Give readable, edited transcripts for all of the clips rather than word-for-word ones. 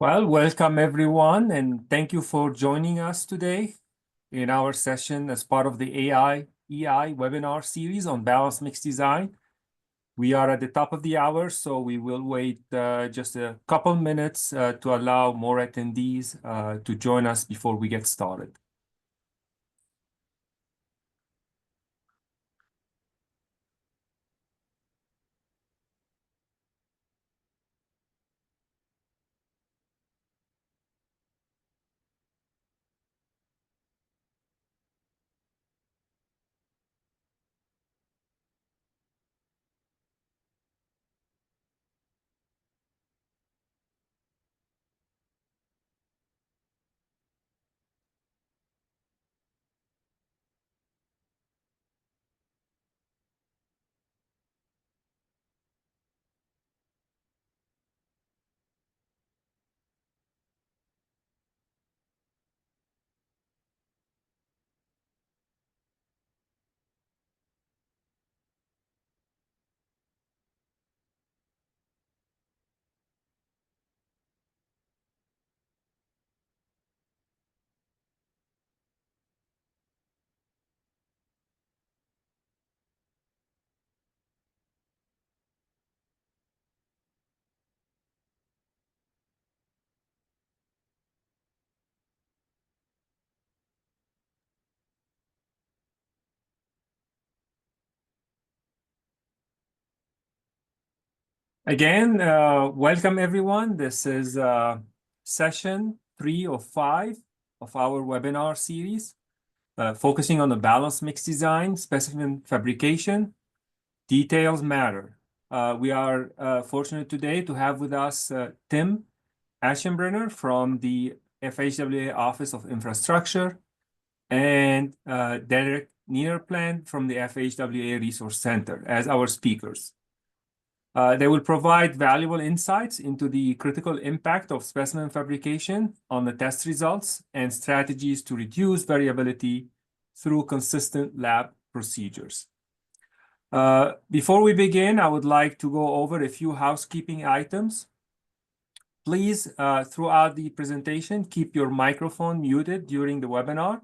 Well, welcome everyone, and thank you for joining us today in our session as part of the AIEI webinar series on balanced mix design. We are at the top of the hour, so we will wait just a couple minutes to allow more attendees to join us before we get started. Again, welcome everyone. This is session 3 of 5 of our webinar series, focusing on the balanced mix design, specimen fabrication. Details matter. We are fortunate today to have with us Tim Aschenbrenner from the FHWA Office of Infrastructure and Derek Niederplant from the FHWA Resource Center as our speakers. They will provide valuable insights into the critical impact of specimen fabrication on the test results and strategies to reduce variability through consistent lab procedures. Before we begin, I would like to go over a few housekeeping items. Please, throughout the presentation, keep your microphone muted during the webinar.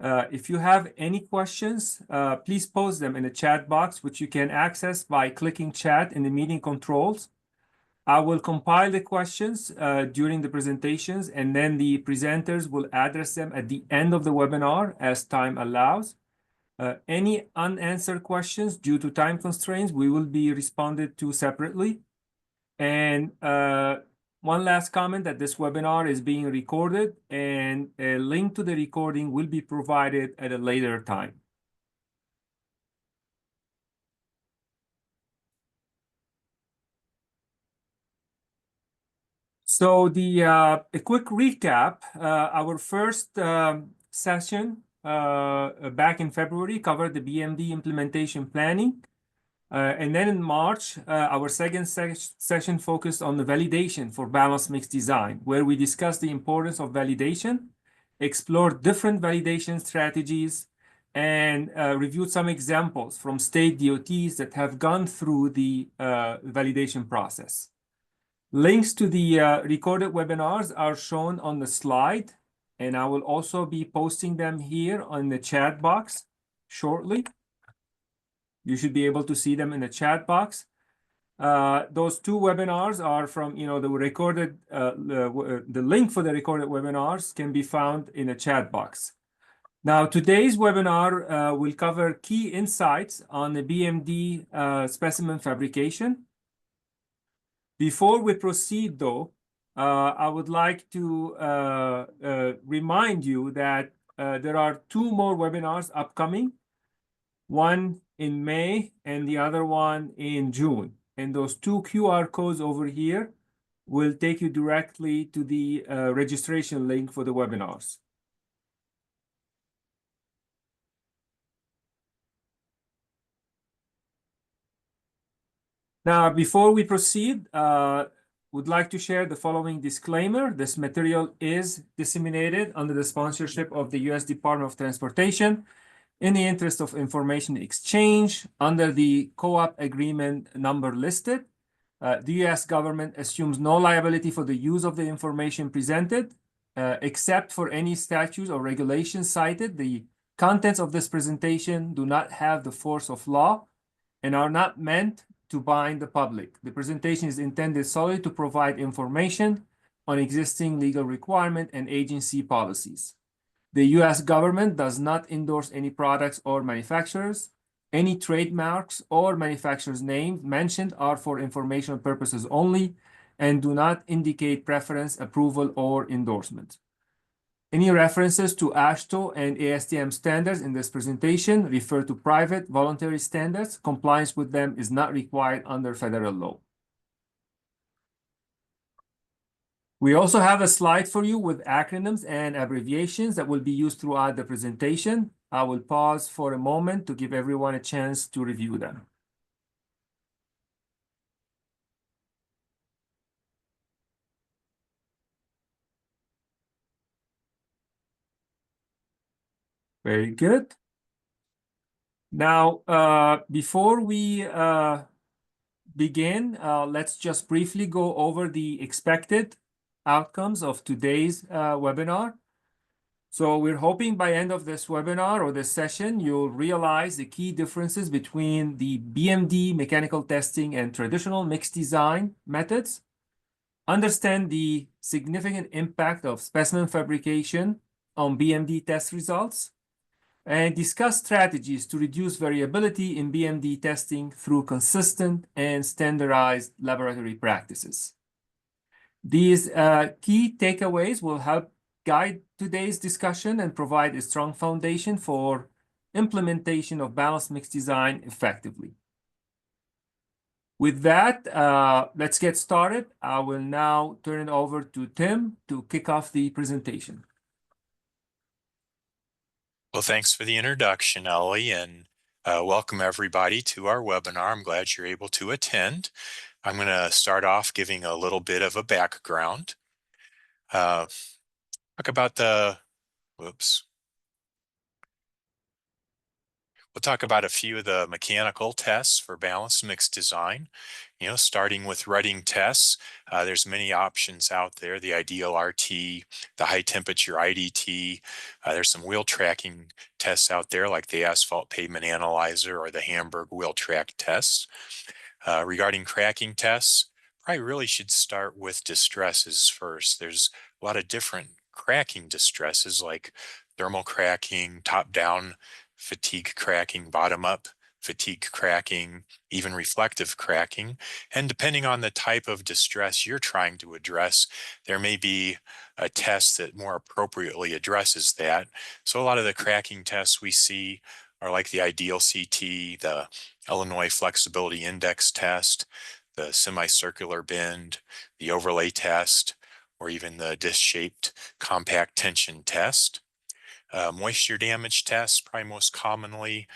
If you have any questions, please post them in the chat box, which you can access by clicking chat in the meeting controls. I will compile the questions during the presentations, and then the presenters will address them at the end of the webinar as time allows. Any unanswered questions due to time constraints, we will be responded to separately. And one last comment that this webinar is being recorded, and a link to the recording will be provided at a later time. So a quick recap, our first session back in February covered the BMD implementation planning. And then in March, our second session focused on the validation for balanced mix design, where we discussed the importance of validation, explored different validation strategies, and reviewed some examples from state DOTs that have gone through the validation process. Links to the recorded webinars are shown on the slide, and I will also be posting them here on the chat box shortly. You should be able to see them in the chat box. Those two webinars are from, the recorded, the link for the recorded webinars can be found in the chat box. Now, today's webinar will cover key insights on the BMD specimen fabrication. Before we proceed, though, I would like to remind you that there are two more webinars upcoming, one in May and the other one in June. And those two QR codes over here will take you directly to the registration link for the webinars. Now, before we proceed, would like to share the following disclaimer. This material is disseminated under the sponsorship of the U.S. Department of Transportation in the interest of information exchange under the co-op agreement number listed. The U.S. government assumes no liability for the use of the information presented, except for any statutes or regulations cited. The contents of this presentation do not have the force of law and are not meant to bind the public. The presentation is intended solely to provide information on existing legal requirement and agency policies. The U.S. government does not endorse any products or manufacturers. Any trademarks or manufacturer's names mentioned are for informational purposes only and do not indicate preference, approval, or endorsement. Any references to AASHTO and ASTM standards in this presentation refer to private voluntary standards. Compliance with them is not required under federal law. We also have a slide for you with acronyms and abbreviations that will be used throughout the presentation. I will pause for a moment to give everyone a chance to review them. Very good. Now, before we begin, let's just briefly go over the expected outcomes of today's webinar. So we're hoping by end of this webinar or this session, you'll realize the key differences between the BMD mechanical testing and traditional mixed design methods, understand the significant impact of specimen fabrication on BMD test results, and discuss strategies to reduce variability in BMD testing through consistent and standardized laboratory practices. These key takeaways will help guide today's discussion and provide a strong foundation for implementation of balanced mixed design effectively. With that, let's get started. I will now turn it over to Tim to kick off the presentation. Well, thanks for the introduction, Ellie, and welcome everybody to our webinar. I'm glad you're able to attend. I'm going to start off giving a little bit of a background. Talk about we'll talk about a few of the mechanical tests for balanced mixed design. You know, starting with Reading tests, there's many options out there, the ideal RT, the high temperature IDT. There's some wheel tracking tests out there like the asphalt pavement analyzer or the Hamburg wheel track tests. Regarding cracking tests, probably really should start with distresses first. There's a lot of different cracking distresses like thermal cracking, top-down fatigue cracking, bottom-up fatigue cracking, even reflective cracking. And depending on the type of distress you're trying to address, there may be a test that more appropriately addresses that. So a lot of the cracking tests we see are like the ideal CT, the Illinois Flexibility Index test, the semicircular bend, the overlay test, or even the disc-shaped compact tension test. Moisture damage tests, probably most commonly,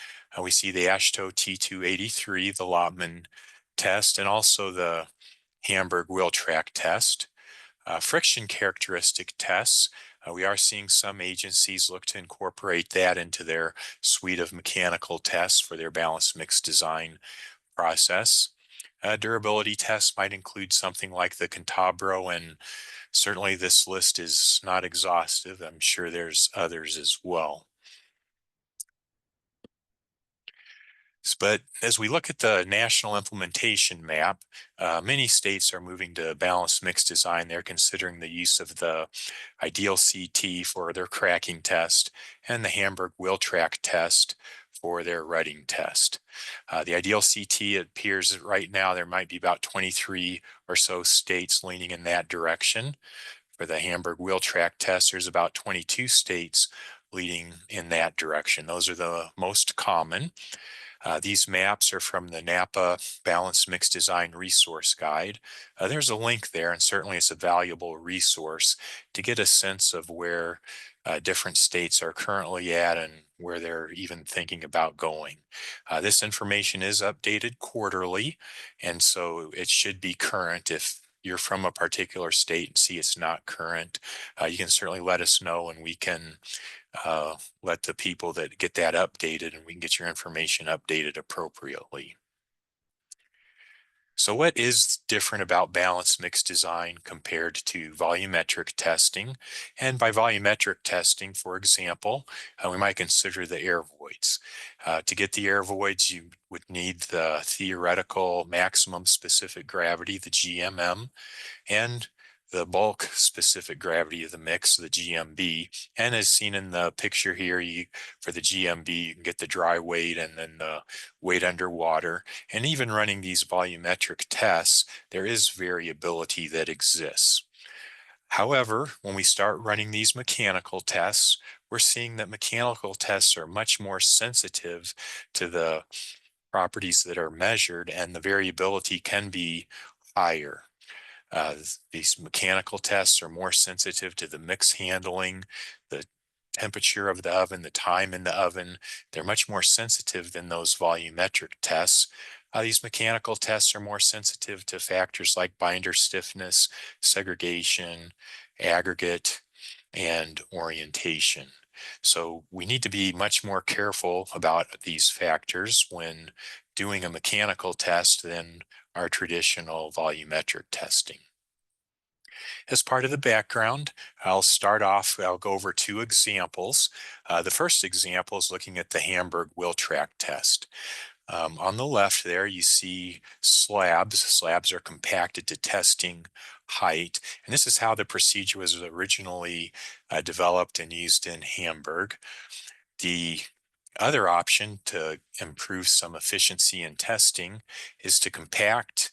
we see the AASHTO T283, the Lotman test, and also the Hamburg wheel track test. Friction characteristic tests, we are seeing some agencies look to incorporate that into their suite of mechanical tests for their balanced mixed design process. Durability tests might include something like the Cantabro, and certainly this list is not exhaustive. I'm sure there's others as well. But as we look at the national implementation map, many states are moving to balanced mixed design. They're considering the use of the ideal CT for their cracking test and the Hamburg wheel track test for their Reading test. The ideal CT, it appears that right now there might be about 23 or so states leaning in that direction. For the Hamburg wheel track test, there's about 22 states leading in that direction. Those are the most common. These maps are from the NAPA Balanced Mixed Design Resource Guide. There's a link there, and certainly it's a valuable resource to get a sense of where different states are currently at and where they're even thinking about going. This information is updated quarterly, and so it should be current. If you're from a particular state and see it's not current, you can certainly let us know, and we can let the people that get that updated, and we can get your information updated appropriately. So what is different about balanced mix design compared to volumetric testing? And by volumetric testing, for example, we might consider the air voids. To get the air voids, you would need the theoretical maximum specific gravity, the GMM, and the bulk specific gravity of the mix, the GMB. And as seen in the picture here, for the GMB, you can get the dry weight and then the weight underwater. And even running these volumetric tests, there is variability that exists. However, when we start running these mechanical tests, we're seeing that mechanical tests are much more sensitive to the properties that are measured, and the variability can be higher. These mechanical tests are more sensitive to the mix handling, the temperature of the oven, the time in the oven. They're much more sensitive than those volumetric tests. These mechanical tests are more sensitive to factors like binder stiffness, segregation, aggregate, and orientation. So we need to be much more careful about these factors when doing a mechanical test than our traditional volumetric testing. As part of the background, I'll go over two examples. The first example is looking at the Hamburg wheel track test. On the left there, you see slabs. Slabs are compacted to testing height, and this is how the procedure was originally developed and used in Hamburg. The other option to improve some efficiency in testing is to compact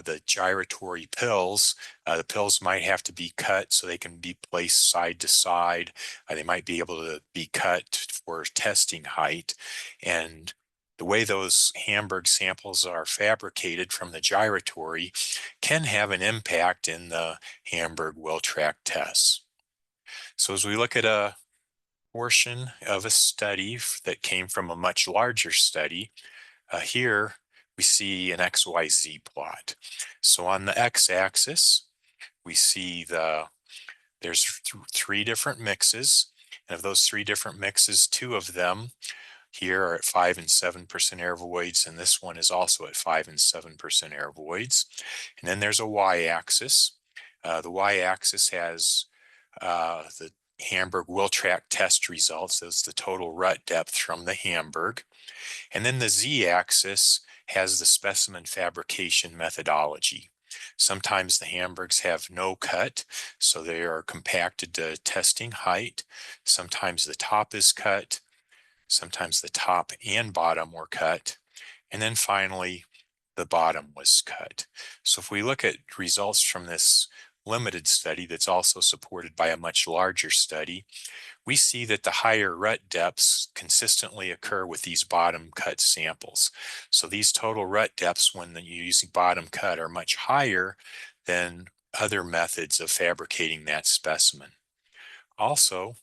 the gyratory pills. The pills might have to be cut so they can be placed side to side. They might be able to be cut for testing height. And the way those Hamburg samples are fabricated from the gyratory can have an impact in the Hamburg wheel track tests. So as we look at a portion of a study that came from a much larger study, here we see an XYZ plot. So on the x-axis, we see there's three different mixes. And of those three different mixes, two of them here are at 5 and 7% air voids, and this one is also at 5 and 7% air voids. And then there's a y-axis. The y-axis has the Hamburg wheel track test results. That's the total rut depth from the Hamburg. And then the z-axis has the specimen fabrication methodology. Sometimes the Hamburgs have no cut, so they are compacted to testing height. Sometimes the top is cut. Sometimes the top and bottom were cut. And then finally, the bottom was cut. So if we look at results from this limited study that's also supported by a much larger study, we see that the higher rut depths consistently occur with these bottom cut samples. So these total rut depths when you're using bottom cut are much higher than other methods of fabricating that specimen. Also,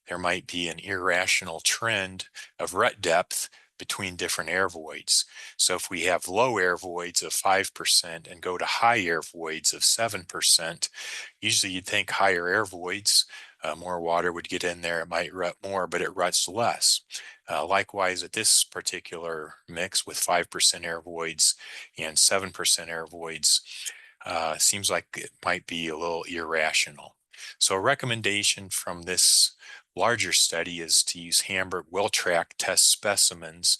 there might be an irrational trend of rut depth between different air voids. So if we have low air voids of 5% and go to high air voids of 7%, usually you'd think higher air voids, more water would get in there, it might rut more, but it ruts less. Likewise, at this particular mix with 5% air voids and 7% air voids, seems like it might be a little irrational. So a recommendation from this larger study is to use Hamburg wheel track test specimens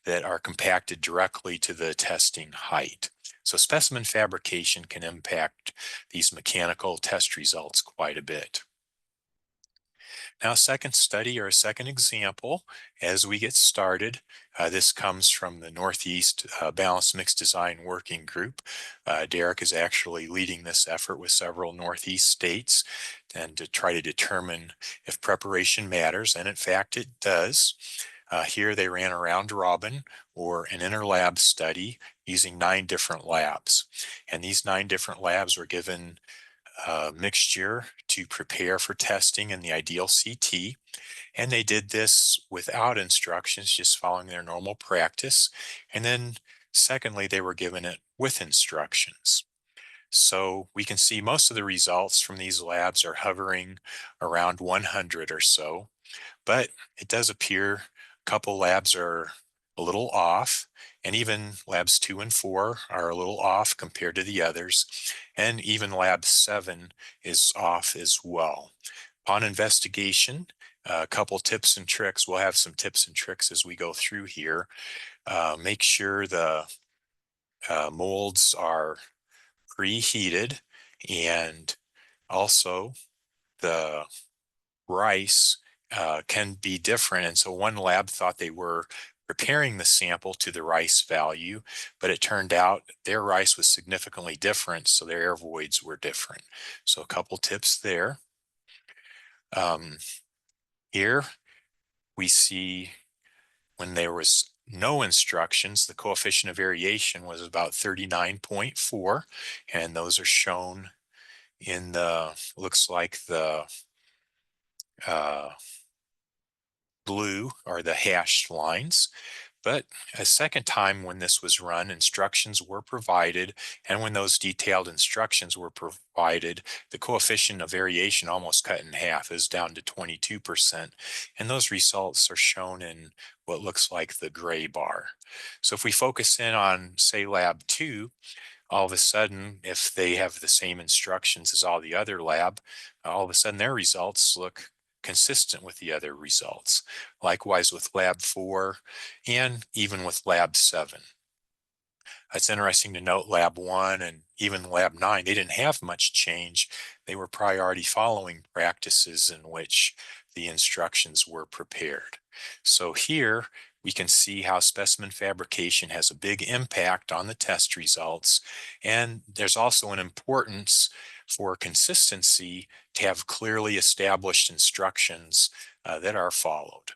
that are compacted directly to the testing height. So specimen fabrication can impact these mechanical test results quite a bit. Now, a second study or a second example as we get started. This comes from the Northeast Balanced Mix Design Working Group. Derek is actually leading this effort with several Northeast states and to try to determine if preparation matters, and in fact it does. Here they ran a round robin or an interlab study using 9 different labs. And these 9 different labs were given mixture to prepare for testing in the ideal CT. And they did this without instructions, just following their normal practice. And then secondly, they were given it with instructions. So we can see most of the results from these labs are hovering around 100 or so, but it does appear a couple labs are a little off, and even labs 2 and 4 are a little off compared to the others, and even lab 7 is off as well. Upon investigation, a couple tips and tricks. We'll have some tips and tricks as we go through here. Make sure the molds are preheated, and also the rice can be different. And so one lab thought they were preparing the sample to the rice value, but it turned out their rice was significantly different, so their air voids were different. So a couple tips there. Here we see when there was no instructions, the coefficient of variation was about 39.4, and those are shown in the, looks like the blue are the hashed lines. But a second time when this was run, instructions were provided, and when those detailed instructions were provided, the coefficient of variation almost cut in half, is down to 22%, and those results are shown in what looks like the gray bar. So if we focus in on, say, lab 2, all of a sudden, if they have the same instructions as all the other lab, all of a sudden their results look consistent with the other results. Likewise with lab 4 and even with lab 7. It's interesting to note lab 1 and even lab 9, they didn't have much change. They were priority following practices in which the instructions were prepared. So here we can see how specimen fabrication has a big impact on the test results. And there's also an importance for consistency to have clearly established instructions that are followed.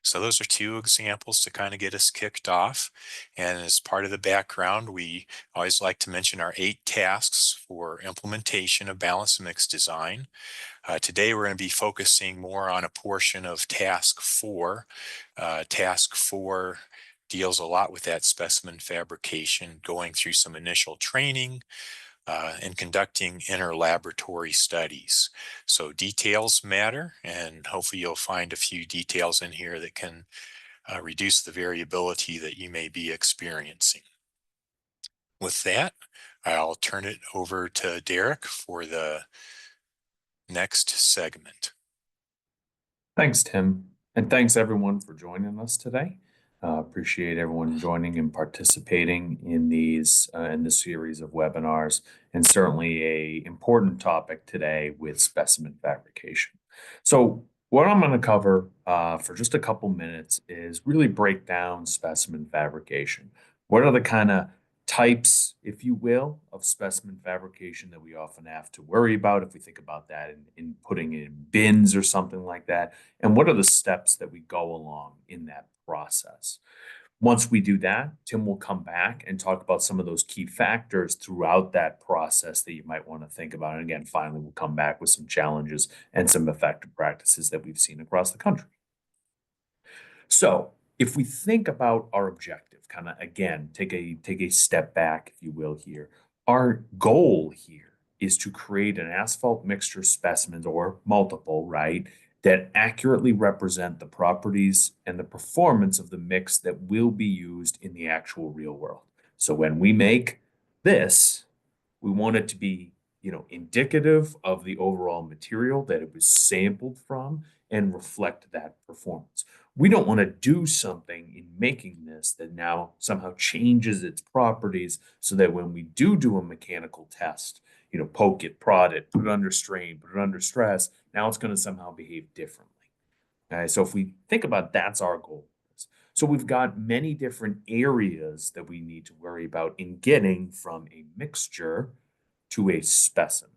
So those are two examples to kind of get us kicked off. And as part of the background, we always like to mention our 8 tasks for implementation of balanced mix design. Today, we're going to be focusing more on a portion of task 4. Task 4 deals a lot with that specimen fabrication, going through some initial training, and conducting interlaboratory studies. So details matter, and hopefully you'll find a few details in here that can reduce the variability that you may be experiencing. With that, I'll turn it over to Derek for the next segment. Thanks, Tim. And thanks everyone for joining us today. Appreciate everyone joining and participating in these in this series of webinars, and certainly a important topic today with specimen fabrication. So what I'm going to cover for just a couple minutes is really break down specimen fabrication. What are the kind of types, if you will, of specimen fabrication that we often have to worry about if we think about that in putting it in bins or something like that? And what are the steps that we go along in that process? Once we do that, Tim will come back and talk about some of those key factors throughout that process that you might want to think about. And again, finally, we'll come back with some challenges and some effective practices that we've seen across the country. So if we think about our objective, kind of again, take a step back, if you will, here. Our goal here is to create an asphalt mixture specimens or multiple, right, that accurately represent the properties and the performance of the mix that will be used in the actual real world. So when we make this, we want it to be, indicative of the overall material that it was sampled from and reflect that performance. We don't want to do something in making this that now somehow changes its properties so that when we do a mechanical test, poke it, prod it, put it under strain, put it under stress, now it's going to somehow behave differently. Okay, so if we think about that's our goal. So we've got many different areas that we need to worry about in getting from a mixture to a specimen.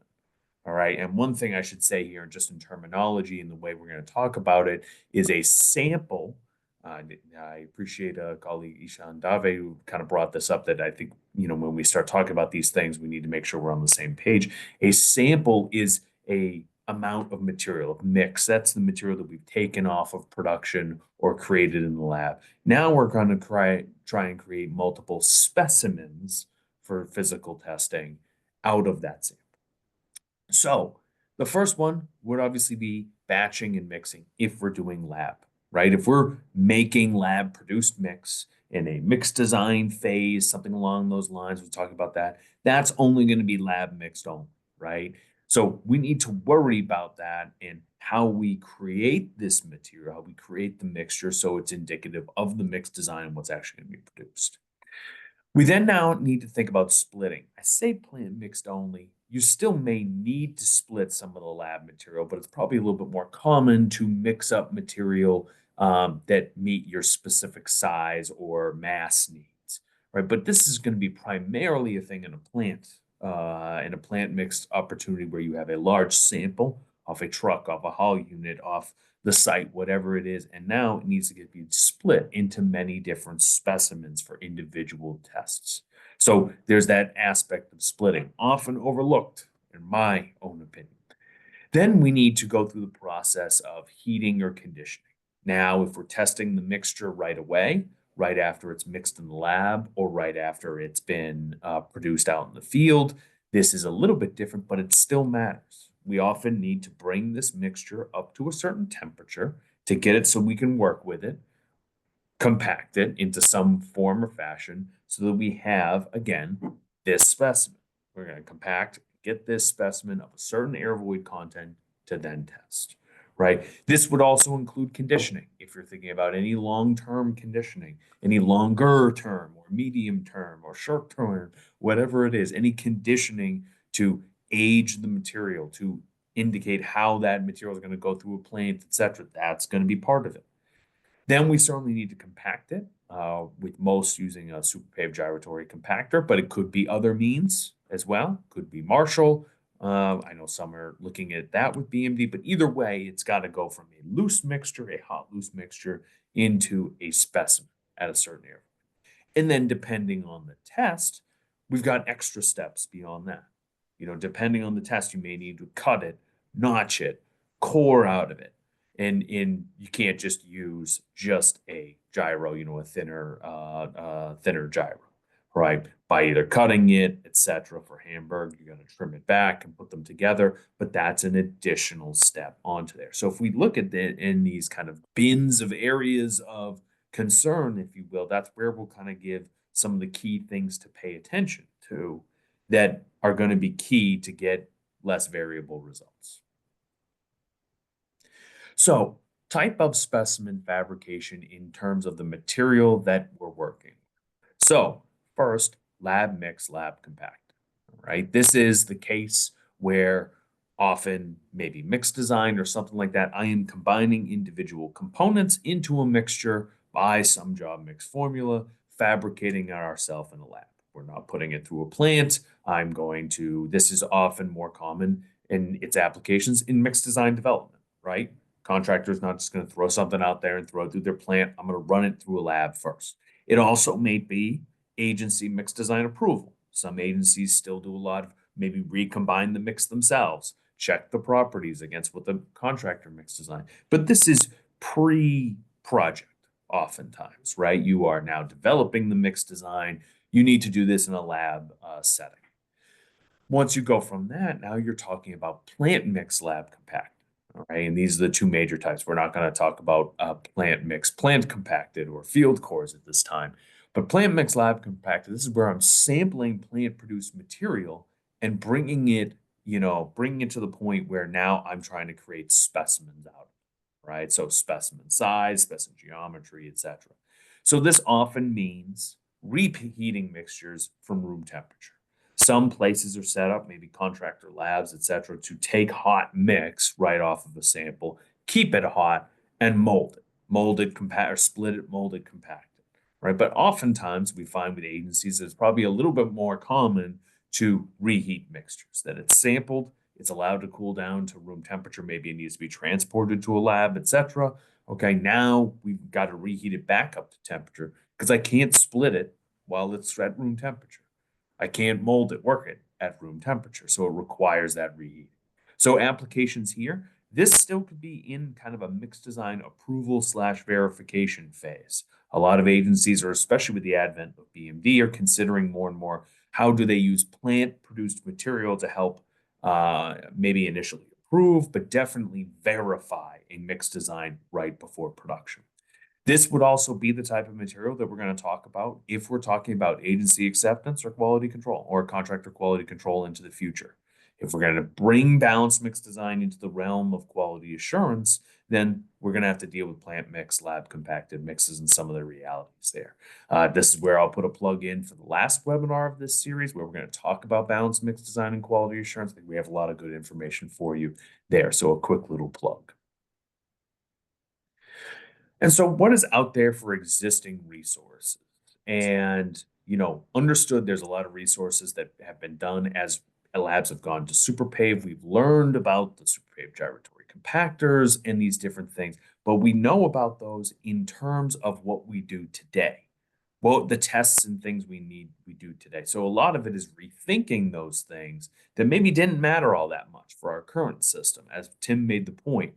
All right. And one thing I should say here, just in terminology and the way we're going to talk about it, is a sample. I appreciate colleague Ishan Dave who kind of brought this up, that I think, when we start talking about these things, we need to make sure we're on the same page. A sample is a amount of material, of mix. That's the material that we've taken off of production or created in the lab. Now we're going to try and create multiple specimens for physical testing out of that sample. So the first one would obviously be batching and mixing if we're doing lab, right? If we're making lab produced mix in a mixed design phase, something along those lines, we'll talk about that, that's only going to be lab mixed only, right? So we need to worry about that and how we create this material, how we create the mixture so it's indicative of the mixed design and what's actually going to be produced. We then now need to think about splitting. I say plant mixed only. You still may need to split some of the lab material, but it's probably a little bit more common to mix up material that meet your specific size or mass needs, right? But this is going to be primarily a thing in a plant mixed opportunity where you have a large sample off a truck, off a haul unit, off the site, whatever it is. And now it needs to get split into many different specimens for individual tests. So there's that aspect of splitting, often overlooked, in my own opinion. Then we need to go through the process of heating or conditioning. Now, if we're testing the mixture right away, right after it's mixed in the lab, or right after it's been produced out in the field, this is a little bit different, but it still matters. We often need to bring this mixture up to a certain temperature to get it so we can work with it, compact it into some form or fashion so that we have, again, this specimen. We're going to compact, get this specimen of a certain air void content to then test, right? This would also include conditioning. If you're thinking about any long-term conditioning, any longer term or medium term or short term, whatever it is, any conditioning to age the material, to indicate how that material is going to go through a plant, etc. That's going to be part of it. Then we certainly need to compact it, with most using a superpave gyratory compactor, but it could be other means as well. Could be Marshall. I know some are looking at that with BMD, but either way, it's got to go from a loose mixture, a hot loose mixture, into a specimen at a certain area. And then depending on the test, we've got extra steps beyond that. You know, depending on the test, you may need to cut it, notch it, core out of it. And you can't just use just a gyro, you know, a thinner gyro, right? By either cutting it, etc. For Hamburg, you're going to trim it back and put them together, but that's an additional step onto there. So if we look at it in these kind of bins of areas of concern, if you will, that's where we'll kind of give some of the key things to pay attention to that are going to be key to get less variable results. So, type of specimen fabrication in terms of the material that we're working. So, first, lab mix, lab compact, right? This is the case where often maybe mixed design or something like that, I am combining individual components into a mixture by some job mix formula, fabricating it ourselves in a lab. We're not putting it through a plant. This is often more common in its applications in mixed design development, right? Contractor's not just going to throw something out there and throw it through their plant. I'm going to run it through a lab first. It also may be agency mixed design approval. Some agencies still do a lot of maybe recombine the mix themselves, check the properties against what the contractor mix design. But this is pre-project oftentimes, right? You are now developing the mix design. You need to do this in a lab setting. Once you go from that, now you're talking about plant mix lab compact. All right, and these are the two major types. We're not going to talk about plant mix, plant compacted, or field cores at this time. But plant mix lab compacted, this is where I'm sampling plant produced material and bringing it to the point where now I'm trying to create specimens out, right? So specimen size, specimen geometry, etc. So this often means reheating mixtures from room temperature. Some places are set up, maybe contractor labs, etc., to take hot mix right off of a sample, keep it hot, and mold it. Mold it, or split it, mold it, compact it, right? But oftentimes we find with agencies it's probably a little bit more common to reheat mixtures, that it's sampled, it's allowed to cool down to room temperature, maybe it needs to be transported to a lab, etc. Okay, now we've got to reheat it back up to temperature because I can't split it while it's at room temperature. I can't mold it, work it at room temperature. So it requires that reheat. So applications here, this still could be in kind of a mixed design approval / verification phase. A lot of agencies, or especially with the advent of BMD, are considering more and more how do they use plant produced material to help maybe initially approve, but definitely verify a mix design right before production. This would also be the type of material that we're going to talk about if we're talking about agency acceptance or quality control or contractor quality control into the future. If we're going to bring balanced mix design into the realm of quality assurance, then we're going to have to deal with plant mix, lab compacted mixes, and some of the realities there. This is where I'll put a plug in for the last webinar of this series, where we're going to talk about balanced mix design and quality assurance. I think we have a lot of good information for you there. So a quick little plug. And so what is out there for existing resources? And, understood there's a lot of resources that have been done as labs have gone to SuperPave. We've learned about the SuperPave gyratory compactors and these different things, but we know about those in terms of what we do today. Well, the tests and things we do today. So a lot of it is rethinking those things that maybe didn't matter all that much for our current system. As Tim made the point,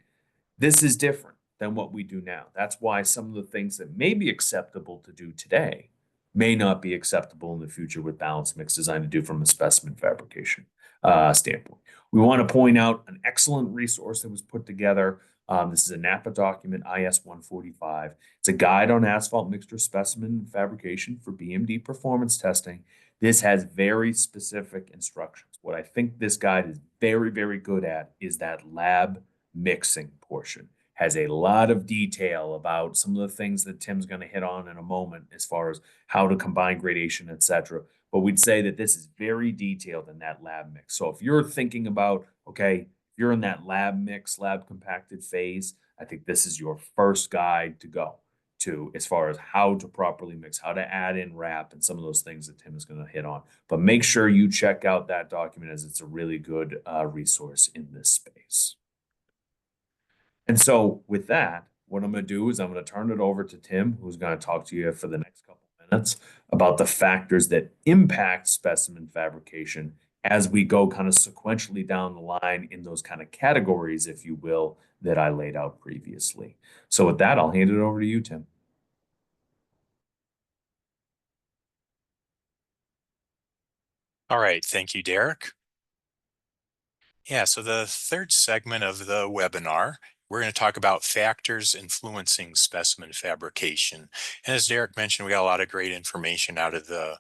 this is different than what we do now. That's why some of the things that may be acceptable to do today may not be acceptable in the future with balanced mix design to do from a specimen fabrication standpoint. We want to point out an excellent resource that was put together. This is a NAPA document, IS 145. It's a guide on asphalt mixture specimen fabrication for BMD performance testing. This has very specific instructions. What I think this guide is very, very good at is that lab mixing portion. Has a lot of detail about some of the things that Tim's going to hit on in a moment as far as how to combine gradation, etc. But we'd say that this is very detailed in that lab mix. So if you're thinking about, okay, if you're in that lab mix, lab compacted phase, I think this is your first guide to go to as far as how to properly mix, how to add in wrap, and some of those things that Tim is going to hit on. But make sure you check out that document, as it's a really good resource in this space. And so with that, what I'm going to do is I'm going to turn it over to Tim, who's going to talk to you for the next couple of minutes about the factors that impact specimen fabrication as we go kind of sequentially down the line in those kind of categories, if you will, that I laid out previously. So with that, I'll hand it over to you, Tim. All right, thank you, Derek. Yeah, so the third segment of the webinar, we're going to talk about factors influencing specimen fabrication. And as Derek mentioned, we got a lot of great information out of the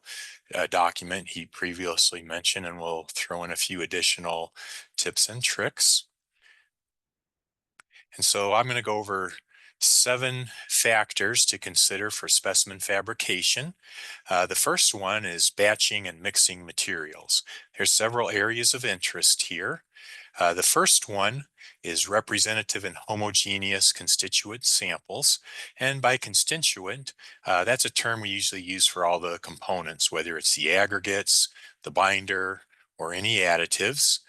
document he previously mentioned, and we'll throw in a few additional tips and tricks. And so I'm going to go over 7 factors to consider for specimen fabrication. The first one is batching and mixing materials. There's several areas of interest here. The first one is representative and homogeneous constituent samples. And by constituent, that's a term we usually use for all the components, whether it's the aggregates, the binder, or any additives.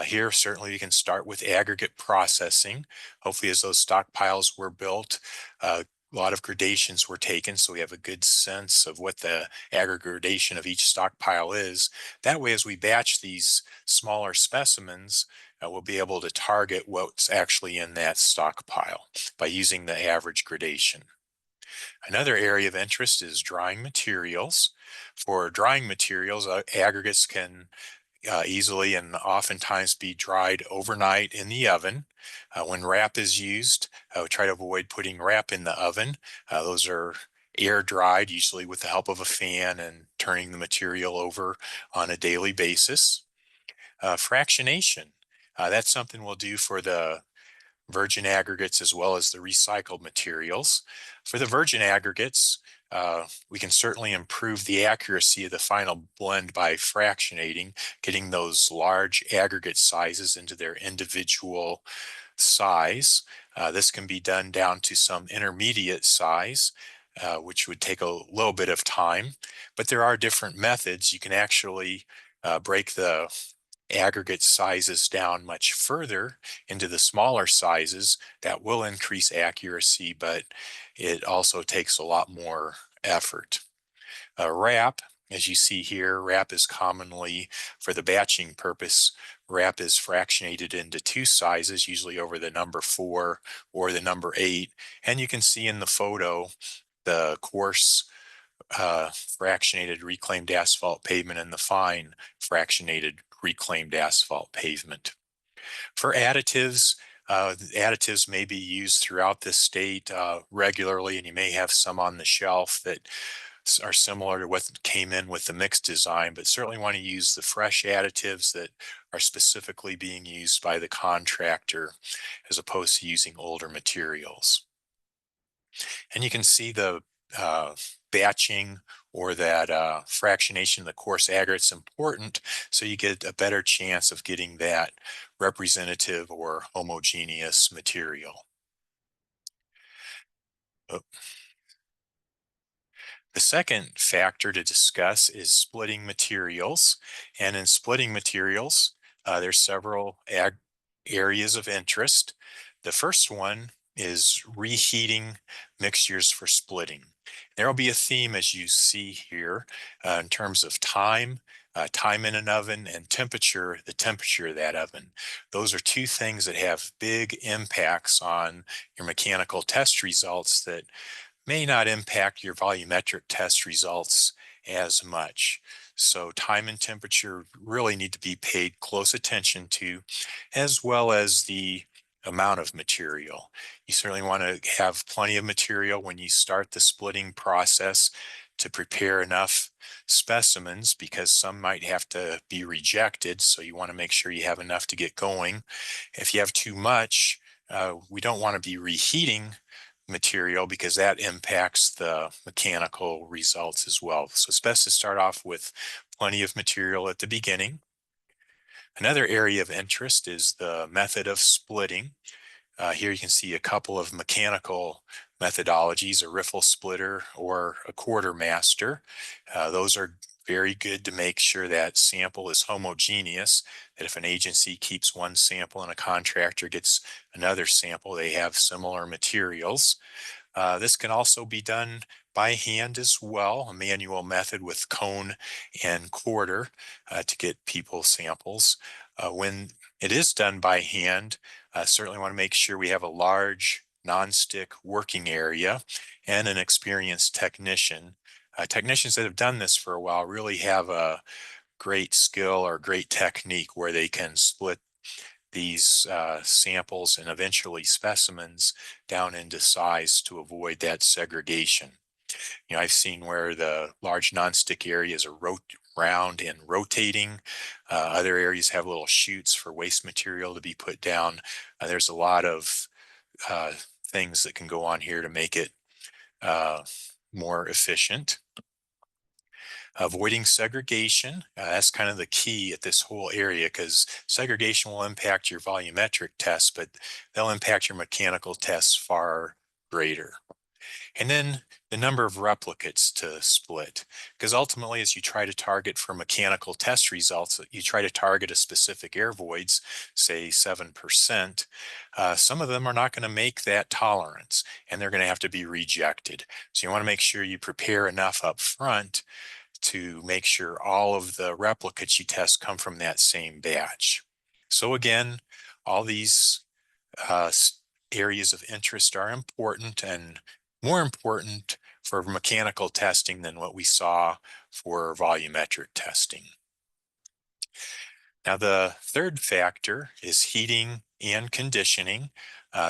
Here, certainly you can start with aggregate processing. Hopefully, as those stockpiles were built, a lot of gradations were taken, so we have a good sense of what the aggregate gradation of each stockpile is. That way, as we batch these smaller specimens, we'll be able to target what's actually in that stockpile by using the average gradation. Another area of interest is drying materials. For drying materials, aggregates can easily and oftentimes be dried overnight in the oven. When wrap is used, we try to avoid putting wrap in the oven. Those are air dried, usually with the help of a fan, and turning the material over on a daily basis. Fractionation, that's something we'll do for the virgin aggregates as well as the recycled materials. For the virgin aggregates, we can certainly improve the accuracy of the final blend by fractionating, getting those large aggregate sizes into their individual size. This can be done down to some intermediate size, which would take a little bit of time, but there are different methods. You can actually break the aggregate sizes down much further into the smaller sizes. That will increase accuracy, but it also takes a lot more effort. Wrap, as you see here, wrap is commonly, for the batching purpose, wrap is fractionated into 2 sizes, usually over the number 4 or the number 8. And you can see in the photo the coarse fractionated reclaimed asphalt pavement and the fine fractionated reclaimed asphalt pavement. For additives, additives may be used throughout the state regularly, and you may have some on the shelf that are similar to what came in with the mixed design, but certainly want to use the fresh additives that are specifically being used by the contractor as opposed to using older materials. And you can see the batching or that fractionation of the coarse aggregate's important, so you get a better chance of getting that representative or homogeneous material. Oh. The second factor to discuss is splitting materials. And in splitting materials, there's several areas of interest. The first one is reheating mixtures for splitting. There will be a theme, as you see here, in terms of time, time in an oven, and temperature, the temperature of that oven. Those are two things that have big impacts on your mechanical test results that may not impact your volumetric test results as much. So time and temperature really need to be paid close attention to, as well as the amount of material. You certainly want to have plenty of material when you start the splitting process to prepare enough specimens, because some might have to be rejected. So you want to make sure you have enough to get going. If you have too much, we don't want to be reheating material because that impacts the mechanical results as well. So it's best to start off with plenty of material at the beginning. Another area of interest is the method of splitting. Here you can see a couple of mechanical methodologies, a riffle splitter or a quartermaster. Those are very good to make sure that sample is homogeneous, that if an agency keeps one sample and a contractor gets another sample, they have similar materials. This can also be done by hand as well, a manual method with cone and quarter to get people samples. When it is done by hand, certainly want to make sure we have a large nonstick working area and an experienced technician. Technicians that have done this for a while really have a great skill or great technique where they can split these samples and eventually specimens down into size to avoid that segregation. You know, I've seen where the large nonstick areas are round and rotating. Other areas have little chutes for waste material to be put down. There's a lot of things that can go on here to make it more efficient. Avoiding segregation, that's kind of the key at this whole area, because segregation will impact your volumetric tests, but they'll impact your mechanical tests far greater. And then the number of replicates to split, because ultimately as you try to target for mechanical test results, you try to target a specific air voids, say 7%, some of them are not going to make that tolerance and they're going to have to be rejected. So you want to make sure you prepare enough up front to make sure all of the replicates you test come from that same batch. So again, all these areas of interest are important, and more important for mechanical testing than what we saw for volumetric testing. Now, the third factor is heating and conditioning.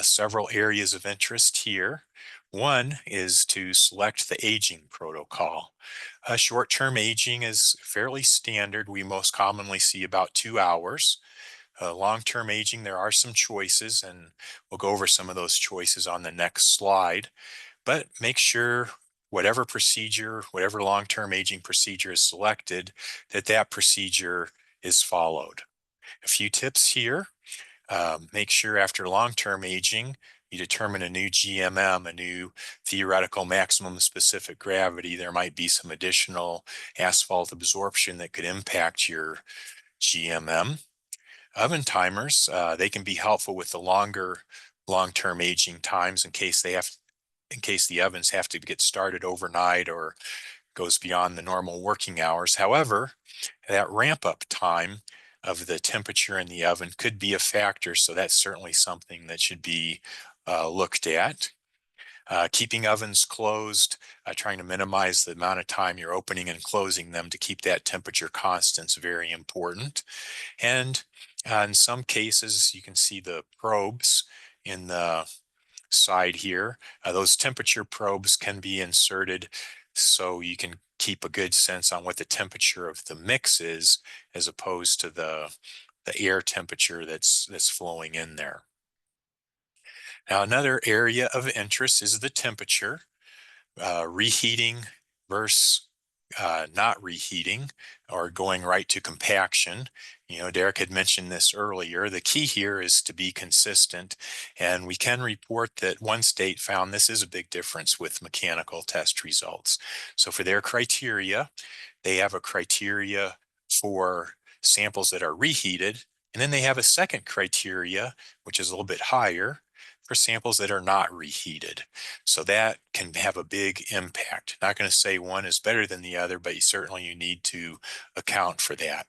Several areas of interest here. One is to select the aging protocol. Short-term aging is fairly standard. We most commonly see about 2 hours. Long-term aging, there are some choices, and we'll go over some of those choices on the next slide. But make sure whatever procedure, whatever long-term aging procedure is selected, that procedure is followed. A few tips here. Make sure after long-term aging, you determine a new GMM, a new theoretical maximum specific gravity. There might be some additional asphalt absorption that could impact your GMM. Oven timers, they can be helpful with the longer long-term aging times in case the ovens have to get started overnight or goes beyond the normal working hours. However, that ramp up time of the temperature in the oven could be a factor, so that's certainly something that should be looked at. Keeping ovens closed, trying to minimize the amount of time you're opening and closing them to keep that temperature constant is very important. And In some cases, you can see the probes in the side here. Those temperature probes can be inserted so you can keep a good sense on what the temperature of the mix is, as opposed to the air temperature that's flowing in there. Now, another area of interest is the temperature, reheating versus not reheating or going right to compaction. You know, Derek had mentioned this earlier. The key here is to be consistent, and we can report that one state found this is a big difference with mechanical test results. So for their criteria, they have a criteria for samples that are reheated, and then they have a second criteria, which is a little bit higher, for samples that are not reheated. So that can have a big impact. Not going to say one is better than the other, but certainly you need to account for that.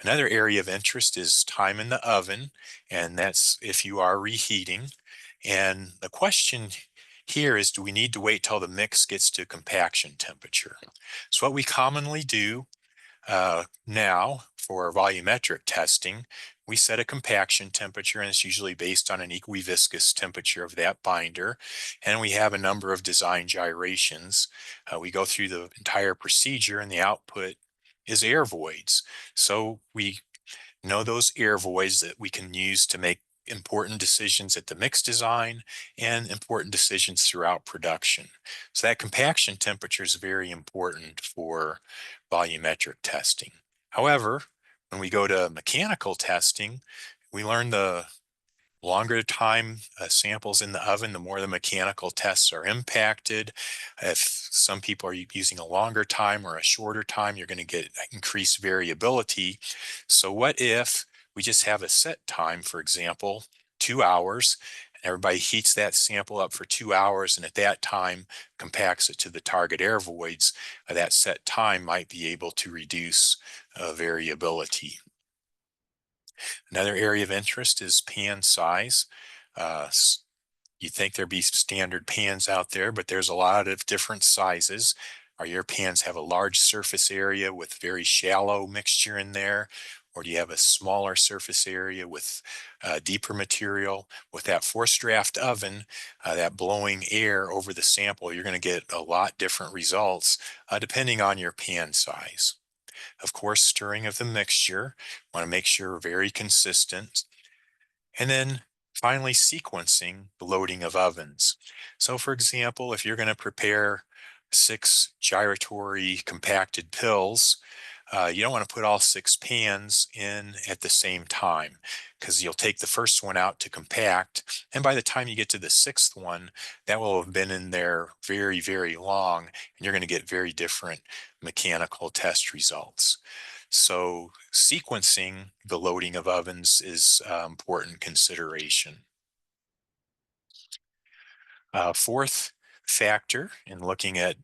Another area of interest is time in the oven, and that's if you are reheating. And the question here is, do we need to wait till the mix gets to compaction temperature? So what we commonly do now for volumetric testing, we set a compaction temperature, and it's usually based on an equiviscous temperature of that binder. And we have a number of design gyrations. We go through the entire procedure, and the output is air voids. So we know those air voids that we can use to make important decisions at the mix design and important decisions throughout production. So that compaction temperature is very important for volumetric testing. However, when we go to mechanical testing, we learn the longer time samples in the oven, the more the mechanical tests are impacted. If some people are using a longer time or a shorter time, you're going to get increased variability. So what if we just have a set time, for example, 2 hours, and everybody heats that sample up for 2 hours, and at that time compacts it to the target air voids? That set time might be able to reduce variability. Another area of interest is pan size. You think there'd be standard pans out there, but there's a lot of different sizes. Are your pans have a large surface area with very shallow mixture in there? Or do you have a smaller surface area with deeper material? With that forced draft oven, that blowing air over the sample, you're going to get a lot different results depending on your pan size. Of course, stirring of the mixture, want to make sure we're very consistent. And then finally, sequencing the loading of ovens. So for example, if you're going to prepare 6 gyratory compacted pills, you don't want to put all 6 pans in at the same time, because you'll take the first one out to compact, and by the time you get to the 6th one, that will have been in there very, very long, and you're going to get very different mechanical test results. So sequencing the loading of ovens is an important consideration. Fourth factor in looking at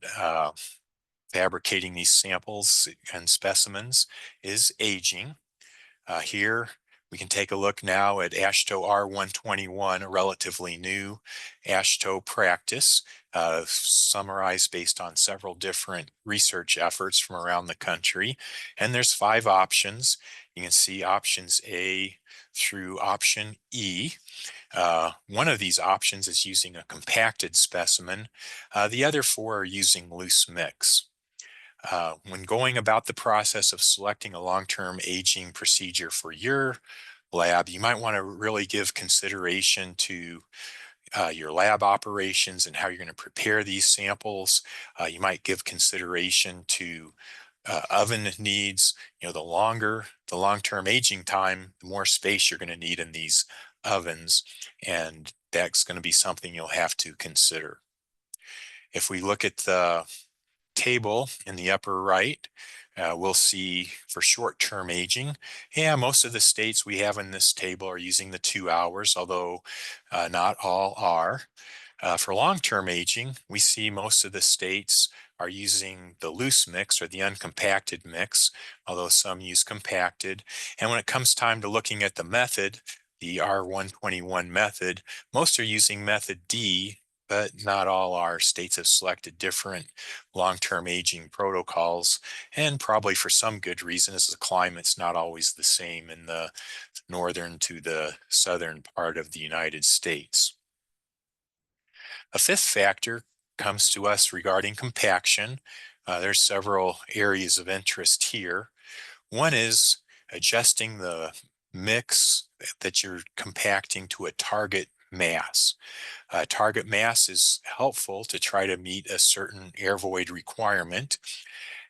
fabricating these samples and specimens is aging. Here we can take a look now at AASHTO R121, a relatively new AASHTO practice, summarized based on several different research efforts from around the country. And there's 5 options. You can see options A through option E. One of these options is using a compacted specimen. The other 4 are using loose mix. When going about the process of selecting a long-term aging procedure for your lab, you might want to really give consideration to your lab operations and how you're going to prepare these samples. You might give consideration to oven needs. You know, the longer the long-term aging time, the more space you're going to need in these ovens, and that's going to be something you'll have to consider. If we look at the table in the upper right, we'll see for short-term aging, most of the states we have in this table are using the 2 hours, although not all are. For long-term aging, we see most of the states are using the loose mix or the uncompacted mix, although some use compacted. And when it comes time to looking at the method, the R121 method, most are using method D, but not all are. States have selected different long-term aging protocols, and probably for some good reason, as the climate's not always the same in the northern to the southern part of the United States. A fifth factor comes to us regarding compaction. There's several areas of interest here. One is adjusting the mix that you're compacting to a target mass. Target mass is helpful to try to meet a certain air void requirement.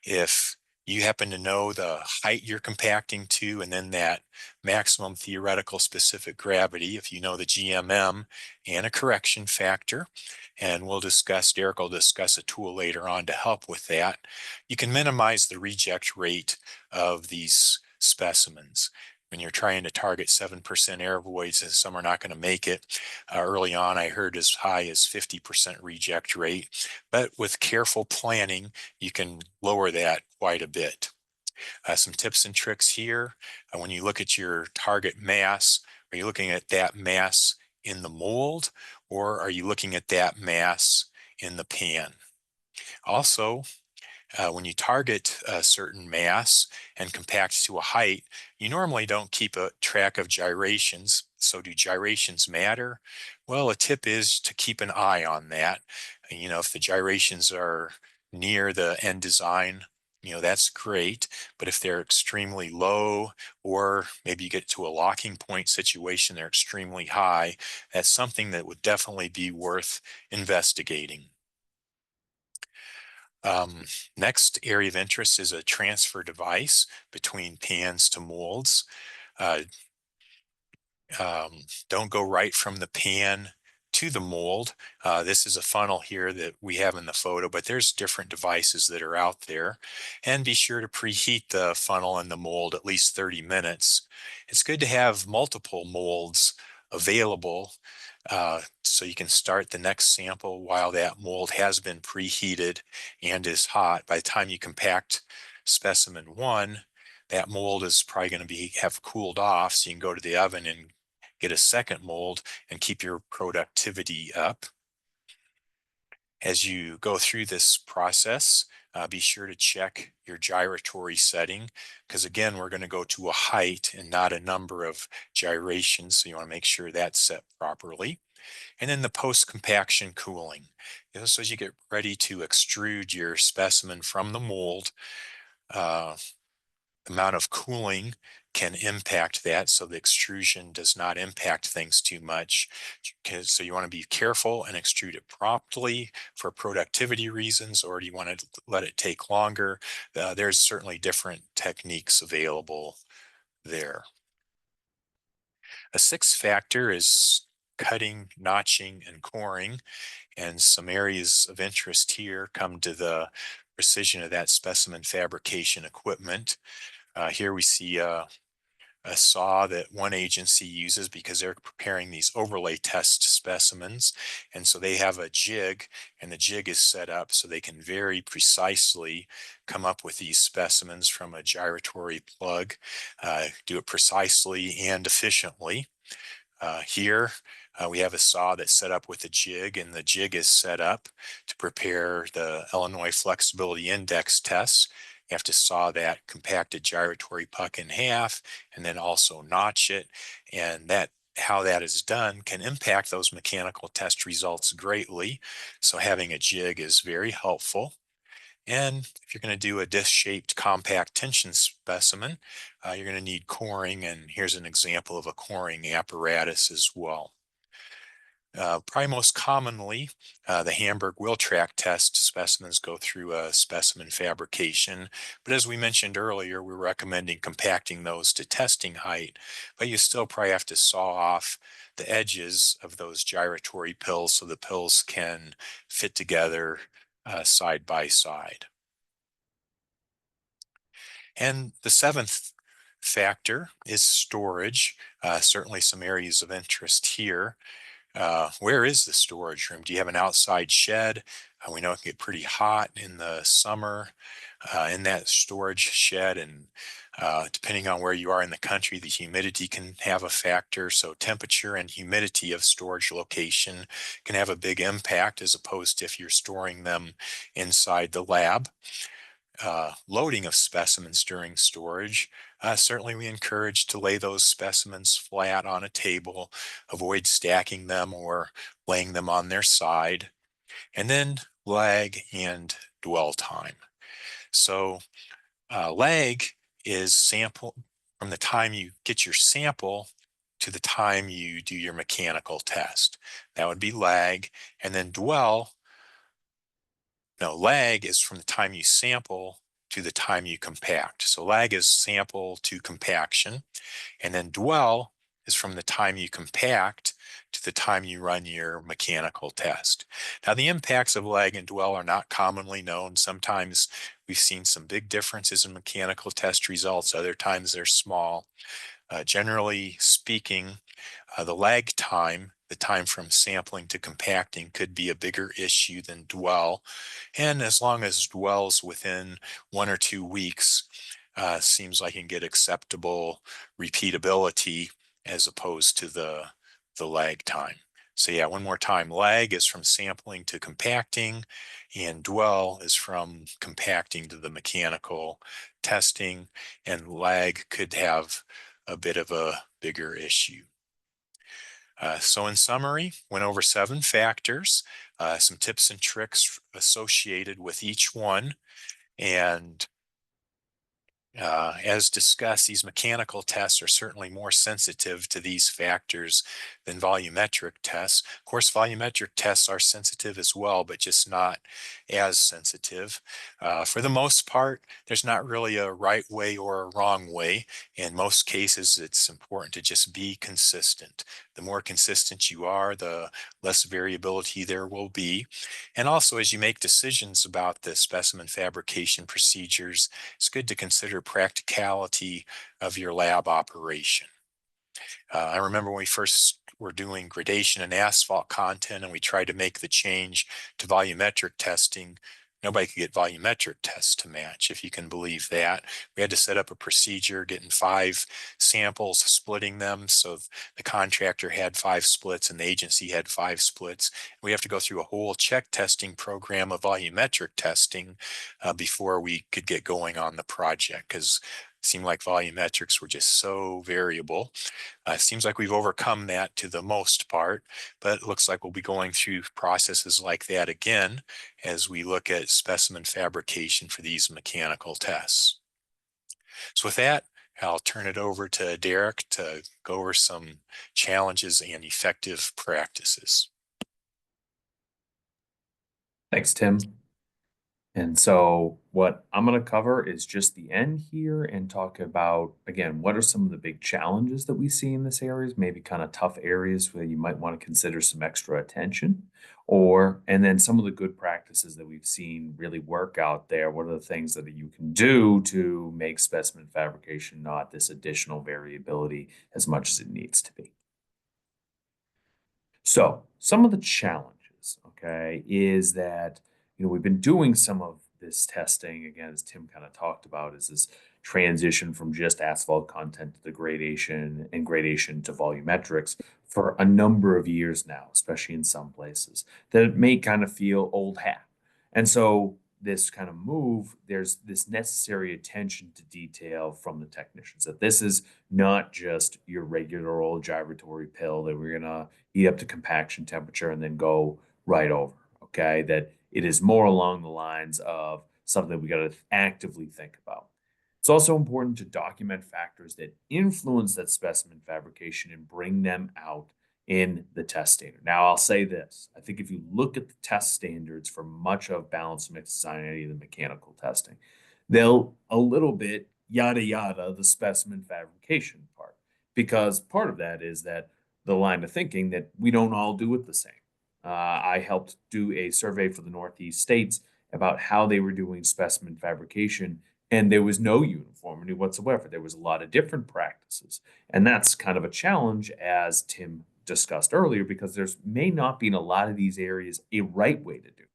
If you happen to know the height you're compacting to and then that maximum theoretical specific gravity, if you know the GMM and a correction factor, and Derek will discuss a tool later on to help with that, you can minimize the reject rate of these specimens. When you're trying to target 7% air voids, and some are not going to make it. Early on, I heard as high as 50% reject rate, but with careful planning, you can lower that quite a bit. Some tips and tricks here. When you look at your target mass, are you looking at that mass in the mold, or are you looking at that mass in the pan? Also, when you target a certain mass and compact to a height, you normally don't keep a track of gyrations. So do gyrations matter? Well, a tip is to keep an eye on that. You know, if the gyrations are near the end design, that's great. But if they're extremely low, or maybe you get to a locking point situation, they're extremely high, that's something that would definitely be worth investigating. Next area of interest is a transfer device between pans to molds. Don't go right from the pan to the mold. This is a funnel here that we have in the photo, but there's different devices that are out there. And be sure to preheat the funnel and the mold at least 30 minutes. It's good to have multiple molds available so you can start the next sample while that mold has been preheated and is hot. By the time you compact specimen 1, that mold is probably going to have cooled off, so you can go to the oven and get a second mold and keep your productivity up. As you go through this process, be sure to check your gyratory setting, because again, we're going to go to a height and not a number of gyrations, so you want to make sure that's set properly. And then the post-compaction cooling. So as you get ready to extrude your specimen from the mold, amount of cooling can impact that, so the extrusion does not impact things too much. So you want to be careful and extrude it promptly for productivity reasons, or do you want to let it take longer? There's certainly different techniques available there. A sixth factor is cutting, notching, and coring, and some areas of interest here come to the precision of that specimen fabrication equipment. Here we see a saw that one agency uses because they're preparing these overlay test specimens. And so they have a jig, and the jig is set up so they can very precisely come up with these specimens from a gyratory plug, do it precisely and efficiently. Here we have a saw that's set up with a jig, and the jig is set up to prepare the Illinois Flexibility Index tests. You have to saw that compacted gyratory puck in half and then also notch it. And how that is done can impact those mechanical test results greatly. So having a jig is very helpful. And if you're going to do a disc-shaped compact tension specimen, you're going to need coring, and here's an example of a coring apparatus as well. Probably most commonly, the Hamburg wheel track test specimens go through a specimen fabrication, but as we mentioned earlier, we're recommending compacting those to testing height, but you still probably have to saw off the edges of those gyratory pills so the pills can fit together side by side. And the seventh factor is storage. Certainly some areas of interest here. Where is the storage room? Do you have an outside shed? We know it can get pretty hot in the summer in that storage shed, and depending on where you are in the country, the humidity can have a factor. So temperature and humidity of storage location can have a big impact, as opposed to if you're storing them inside the lab. Loading of specimens during storage. Certainly we encourage to lay those specimens flat on a table, avoid stacking them or laying them on their side. And then lag and dwell time. So lag is sample from the time you get your sample to the time you do your mechanical test. That would be lag. And then lag is from the time you sample to the time you compact. So lag is sample to compaction. And then dwell is from the time you compact to the time you run your mechanical test. Now, the impacts of lag and dwell are not commonly known. Sometimes we've seen some big differences in mechanical test results. Other times they're small. Generally speaking, the lag time, the time from sampling to compacting, could be a bigger issue than dwell. And as long as dwell's within 1 or 2 weeks, seems like you can get acceptable repeatability as opposed to the lag time. So yeah, one more time, lag is from sampling to compacting, and dwell is from compacting to the mechanical testing, and lag could have a bit of a bigger issue. So in summary, went over 7 factors, some tips and tricks associated with each one. And as discussed, these mechanical tests are certainly more sensitive to these factors than volumetric tests. Of course, volumetric tests are sensitive as well, but just not as sensitive. For the most part, there's not really a right way or a wrong way. In most cases, it's important to just be consistent. The more consistent you are, the less variability there will be. And also, as you make decisions about the specimen fabrication procedures, it's good to consider practicality of your lab operation. I remember when we first were doing gradation and asphalt content and we tried to make the change to volumetric testing. Nobody could get volumetric tests to match, if you can believe that. We had to set up a procedure, getting 5 samples, splitting them. So the contractor had 5 splits and the agency had 5 splits. We have to go through a whole check testing program of volumetric testing before we could get going on the project, because it seemed like volumetrics were just so variable. It seems like we've overcome that to the most part, but it looks like we'll be going through processes like that again as we look at specimen fabrication for these mechanical tests. So with that, I'll turn it over to Derek to go over some challenges and effective practices. Thanks, Tim. And so what I'm going to cover is just the end here and talk about, again, what are some of the big challenges that we see in this area, maybe kind of tough areas where you might want to consider some extra attention, and then some of the good practices that we've seen really work out there. What are the things that you can do to make specimen fabrication not this additional variability as much as it needs to be? So some of the challenges, okay, is that we've been doing some of this testing, again, as Tim kind of talked about, is this transition from just asphalt content to the gradation and gradation to volumetrics for a number of years now, especially in some places, that it may kind of feel old hat. And so this kind of move, there's this necessary attention to detail from the technicians, that this is not just your regular old gyratory pill that we're going to heat up to compaction temperature and then go right over, okay? That it is more along the lines of something we got to actively think about. It's also important to document factors that influence that specimen fabrication and bring them out in the test standard. Now, I'll say this. I think if you look at the test standards for much of balanced mix design, any of the mechanical testing, they'll a little bit yada yada the specimen fabrication part, because part of that is that the line of thinking that we don't all do it the same. I helped do a survey for the Northeast states about how they were doing specimen fabrication, and there was no uniformity whatsoever. There was a lot of different practices, and that's kind of a challenge, as Tim discussed earlier, because there's may not be in a lot of these areas a right way to do it.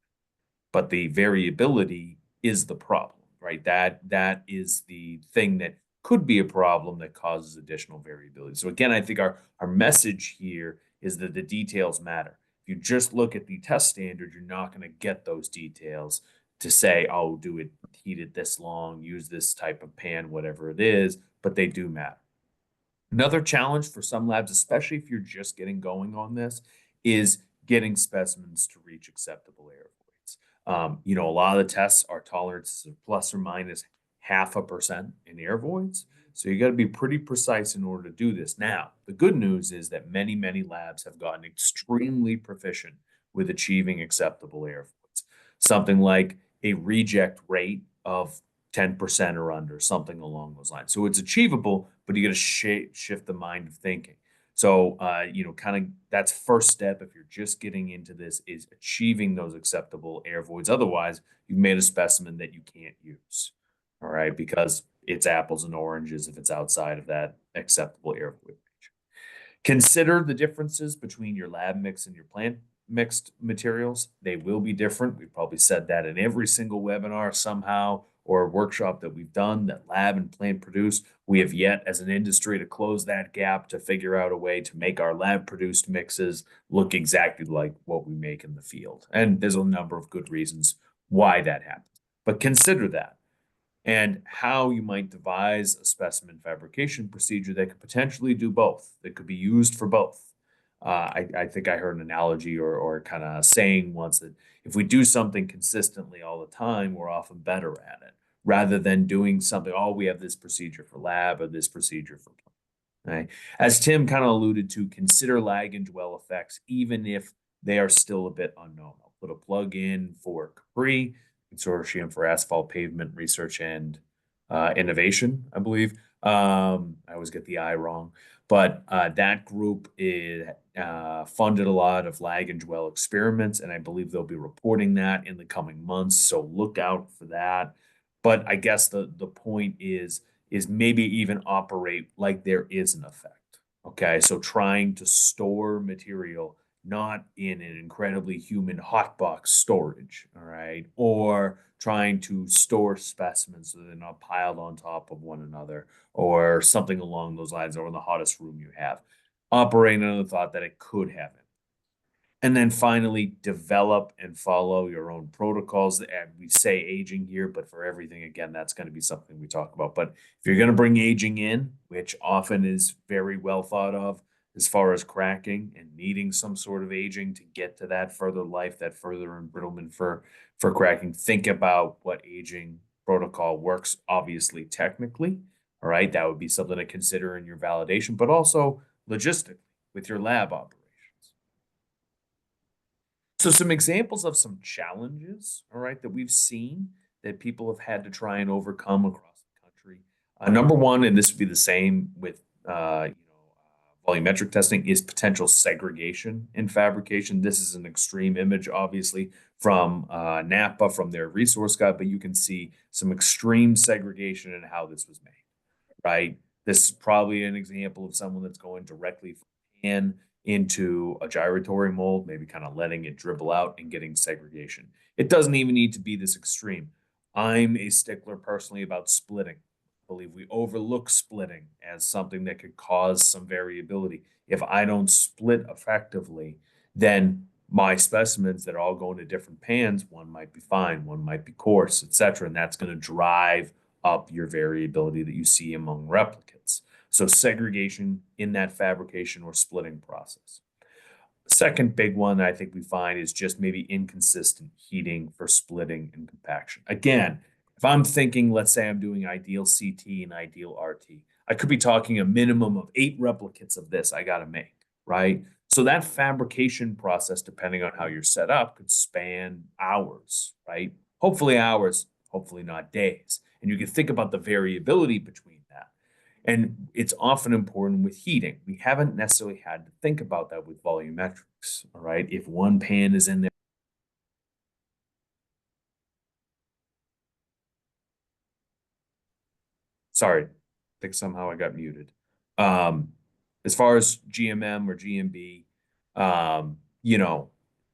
but the variability is the problem, right? That is the thing that could be a problem that causes additional variability. So again, I think our message here is that the details matter. If you just look at the test standard, you're not going to get those details to say, oh, do it, heat it this long, use this type of pan, whatever it is, but they do matter. Another challenge for some labs, especially if you're just getting going on this, is getting specimens to reach acceptable air voids. A lot of the tests are tolerances of plus or minus 0.5% in air voids. So you got to be pretty precise in order to do this. Now, the good news is that many labs have gotten extremely proficient with achieving acceptable air voids. Something like a reject rate of 10% or under, something along those lines. So it's achievable, but you got to shift the mind of thinking. So, kind of that's first step if you're just getting into this is achieving those acceptable air voids. Otherwise, you've made a specimen that you can't use, all right, because it's apples and oranges if it's outside of that acceptable air void range. Consider the differences between your lab mix and your plant mixed materials. They will be different. We've probably said that in every single webinar somehow or workshop that we've done that lab and plant produce. We have yet as an industry to close that gap to figure out a way to make our lab produced mixes look exactly like what we make in the field. And there's a number of good reasons why that happens. But consider that and how you might devise a specimen fabrication procedure that could potentially do both, that could be used for both. I think I heard an analogy or kind of saying once that if we do something consistently all the time, we're often better at it rather than doing something, oh, we have this procedure for lab or this procedure for plant. Right? As Tim kind of alluded to, consider lag and dwell effects, even if they are still a bit unknown. I'll put a plug in for Capri, Consortium for Asphalt Pavement Research and Innovation, I believe. I always get the I wrong. But that group funded a lot of lag and dwell experiments, and I believe they'll be reporting that in the coming months. So look out for that. But I guess the point is maybe even operate like there is an effect. Okay, so trying to store material not in an incredibly human hotbox storage, all right, or trying to store specimens so they're not piled on top of one another or something along those lines, or in the hottest room you have. Operating under the thought that it could have it. And then finally, develop and follow your own protocols. And we say aging here, but for everything, again, that's going to be something we talk about. But if you're going to bring aging in, which often is very well thought of as far as cracking and needing some sort of aging to get to that further life, that further embrittlement for cracking, think about what aging protocol works, obviously, technically. All right, that would be something to consider in your validation, but also logistically with your lab operations. So some examples of some challenges, all right, that we've seen that people have had to try and overcome across the country. Number one, and this would be the same with volumetric testing, is potential segregation in fabrication. This is an extreme image, obviously, from Napa, from their resource guide, but you can see some extreme segregation in how this was made, right? This is probably an example of someone that's going directly from pan into a gyratory mold, maybe kind of letting it dribble out and getting segregation. It doesn't even need to be this extreme. I'm a stickler personally about splitting. I believe we overlook splitting as something that could cause some variability. If I don't split effectively, then my specimens that all go into different pans, one might be fine, one might be coarse, etc. And that's going to drive up your variability that you see among replicates. So segregation in that fabrication or splitting process. Second big one I think we find is just maybe inconsistent heating for splitting and compaction. Again, if I'm thinking, let's say I'm doing ideal CT and ideal RT, I could be talking a minimum of 8 replicates of this I got to make, right? So that fabrication process, depending on how you're set up, could span hours, right? Hopefully hours, hopefully not days. And you can think about the variability between that. And it's often important with heating. We haven't necessarily had to think about that with volumetrics, all right? If one pan is in there, sorry, I think somehow I got muted. As far as GMM or GMB,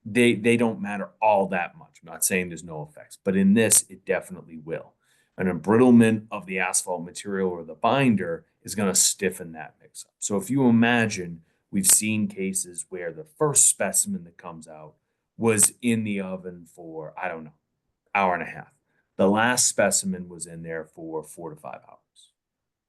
they don't matter all that much. I'm not saying there's no effects, but in this, it definitely will. An embrittlement of the asphalt material or the binder is going to stiffen that mix up. So if you imagine, we've seen cases where the first specimen that comes out was in the oven for, I don't know, hour and a half. The last specimen was in there for 4 to 5 hours.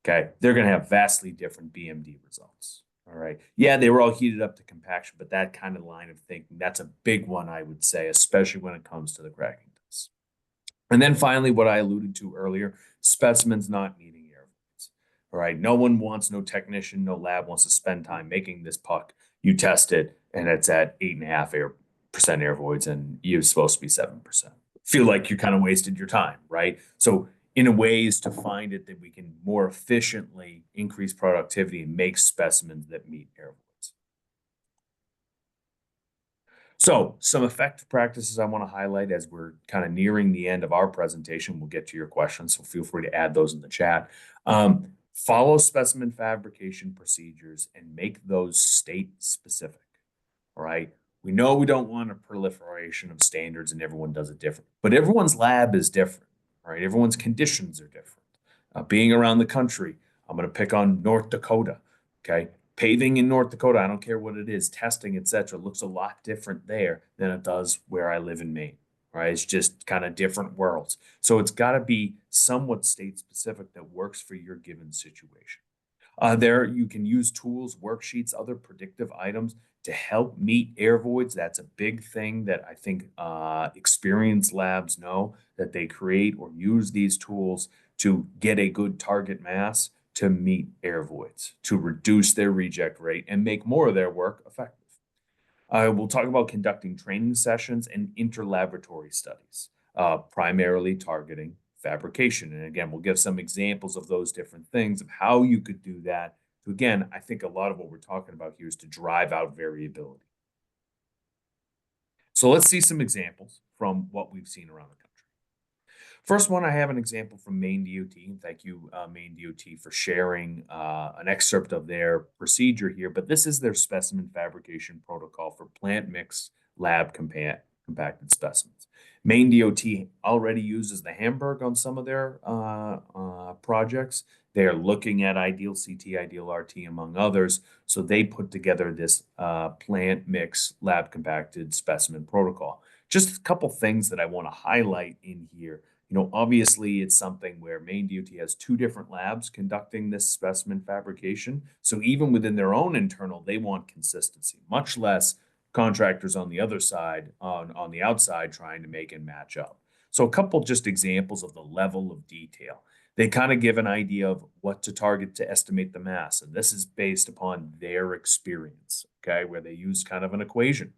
Okay, they're going to have vastly different BMD results. All right. Yeah, they were all heated up to compaction, but that kind of line of thinking, that's a big one, I would say, especially when it comes to the cracking test. And then finally, what I alluded to earlier, specimens not needing air voids. All right. No one wants, no technician, no lab wants to spend time making this puck. You test it and it's at 8.5% air voids and you're supposed to be 7%. Feel like you kind of wasted your time, right? So in a ways to find it that we can more efficiently increase productivity and make specimens that meet air voids. So some effective practices I want to highlight as we're kind of nearing the end of our presentation. We'll get to your questions, so feel free to add those in the chat. Follow specimen fabrication procedures and make those state specific. All right. We know we don't want a proliferation of standards and everyone does it different, but everyone's lab is different. Right? Everyone's conditions are different. Being around the country, I'm going to pick on North Dakota. Okay. Paving in North Dakota, I don't care what it is, testing, etc., looks a lot different there than it does where I live in Maine. Right? It's just kind of different worlds. So it's got to be somewhat state specific that works for your given situation. There you can use tools, worksheets, other predictive items to help meet air voids. That's a big thing that I think experienced labs know, that they create or use these tools to get a good target mass to meet air voids, to reduce their reject rate and make more of their work effective. We'll talk about conducting training sessions and interlaboratory studies, primarily targeting fabrication. And again, we'll give some examples of those different things of how you could do that. So again, I think a lot of what we're talking about here is to drive out variability. So let's see some examples from what we've seen around the country. First one, I have an example from Maine DOT. Thank you, Maine DOT, for sharing an excerpt of their procedure here. But this is their specimen fabrication protocol for plant mix lab compacted specimens. Maine DOT already uses the Hamburg on some of their projects. They are looking at ideal CT, ideal RT, among others. So they put together this plant mix lab compacted specimen protocol. Just a couple things that I want to highlight in here. You know, obviously it's something where Maine DOT has 2 different labs conducting this specimen fabrication. So even within their own internal, they want consistency, much less contractors on the other side, on the outside, trying to make and match up. So a couple just examples of the level of detail. They kind of give an idea of what to target to estimate the mass. And this is based upon their experience, okay, where they use kind of an equation,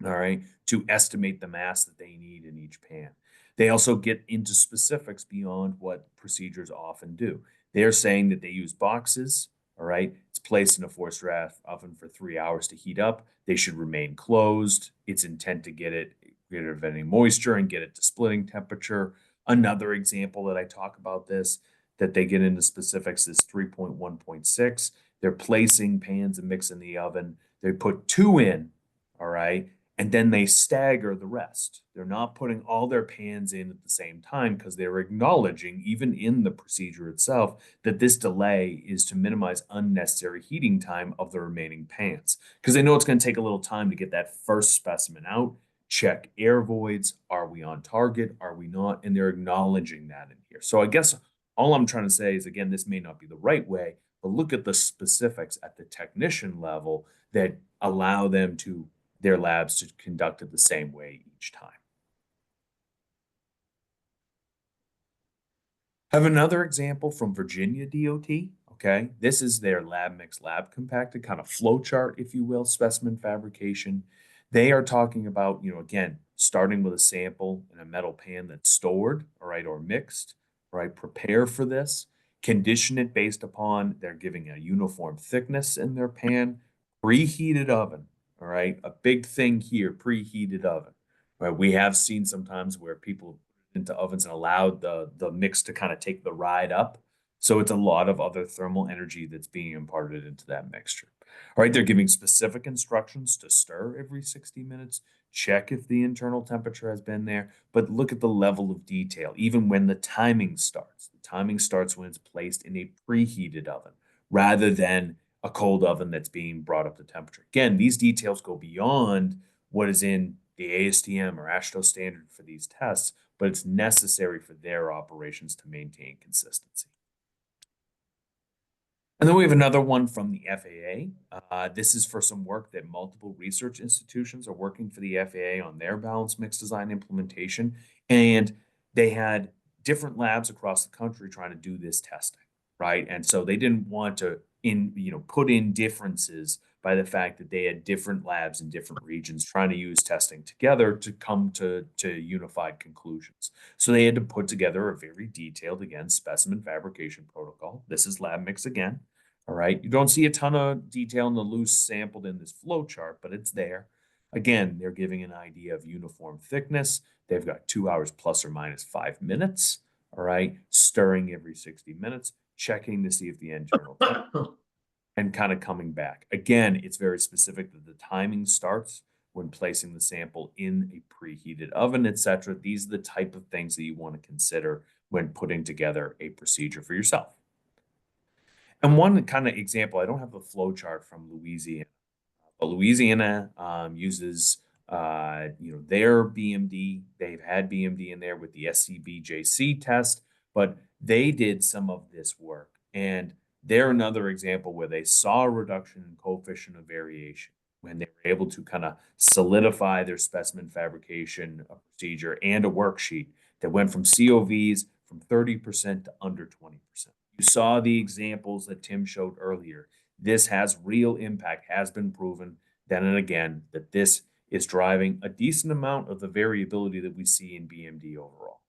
all right, to estimate the mass that they need in each pan. They also get into specifics beyond what procedures often do. They're saying that they use boxes, all right? It's placed in a forced draft oven for 3 hours to heat up. They should remain closed. It's intent to get rid of any moisture and get it to splitting temperature. Another example that I talk about this, that they get into specifics, is 3.1.6. They're placing pans and mix in the oven. They put 2 in, all right? And then they stagger the rest. They're not putting all their pans in at the same time because they're acknowledging, even in the procedure itself, that this delay is to minimize unnecessary heating time of the remaining pans. Because they know it's going to take a little time to get that first specimen out, check air voids. Are we on target? Are we not? And they're acknowledging that in here. So I guess all I'm trying to say is, again, this may not be the right way, but look at the specifics at the technician level that allow them to their labs to conduct it the same way each time. Have another example from Virginia DOT. Okay, this is their lab mix, lab compacted kind of flow chart, if you will, specimen fabrication. They are talking about, you know, again, starting with a sample in a metal pan that's stored, all right, or mixed, all right, prepare for this, condition it based upon, they're giving a uniform thickness in their pan, preheated oven. All right, a big thing here, preheated oven. Right, we have seen sometimes where people put into ovens and allowed the mix to kind of take the ride up. So it's a lot of other thermal energy that's being imparted into that mixture. All right, they're giving specific instructions to stir every 60 minutes, check if the internal temperature has been there, but look at the level of detail, even when the timing starts. The timing starts when it's placed in a preheated oven rather than a cold oven that's being brought up to temperature. Again, these details go beyond what is in the ASTM or AASHTO standard for these tests, but it's necessary for their operations to maintain consistency. And then we have another one from the FAA. This is for some work that multiple research institutions are working for the FAA on their balanced mix design implementation. And they had different labs across the country trying to do this testing, right? And so they didn't want to put in differences by the fact that they had different labs in different regions trying to use testing together to come to unified conclusions. So they had to put together a very detailed, again, specimen fabrication protocol. This is lab mix again. All right. You don't see a ton of detail in the loose sampled in this flow chart, but it's there. Again, they're giving an idea of uniform thickness. They've got 2 hours plus or minus 5 minutes. All right. Stirring every 60 minutes, checking to see if the internal and kind of coming back. Again, it's very specific that the timing starts when placing the sample in a preheated oven, etc. These are the type of things that you want to consider when putting together a procedure for yourself. And one kind of example, I don't have the flow chart from Louisiana, but Louisiana uses their BMD. They've had BMD in there with the SCBJC test, but they did some of this work. And they're another example where they saw a reduction in coefficient of variation when they were able to kind of solidify their specimen fabrication procedure and a worksheet that went from COVs from 30% to under 20%. You saw the examples that Tim showed earlier. This has real impact, has been proven then and again that this is driving a decent amount of the variability that we see in BMD overall.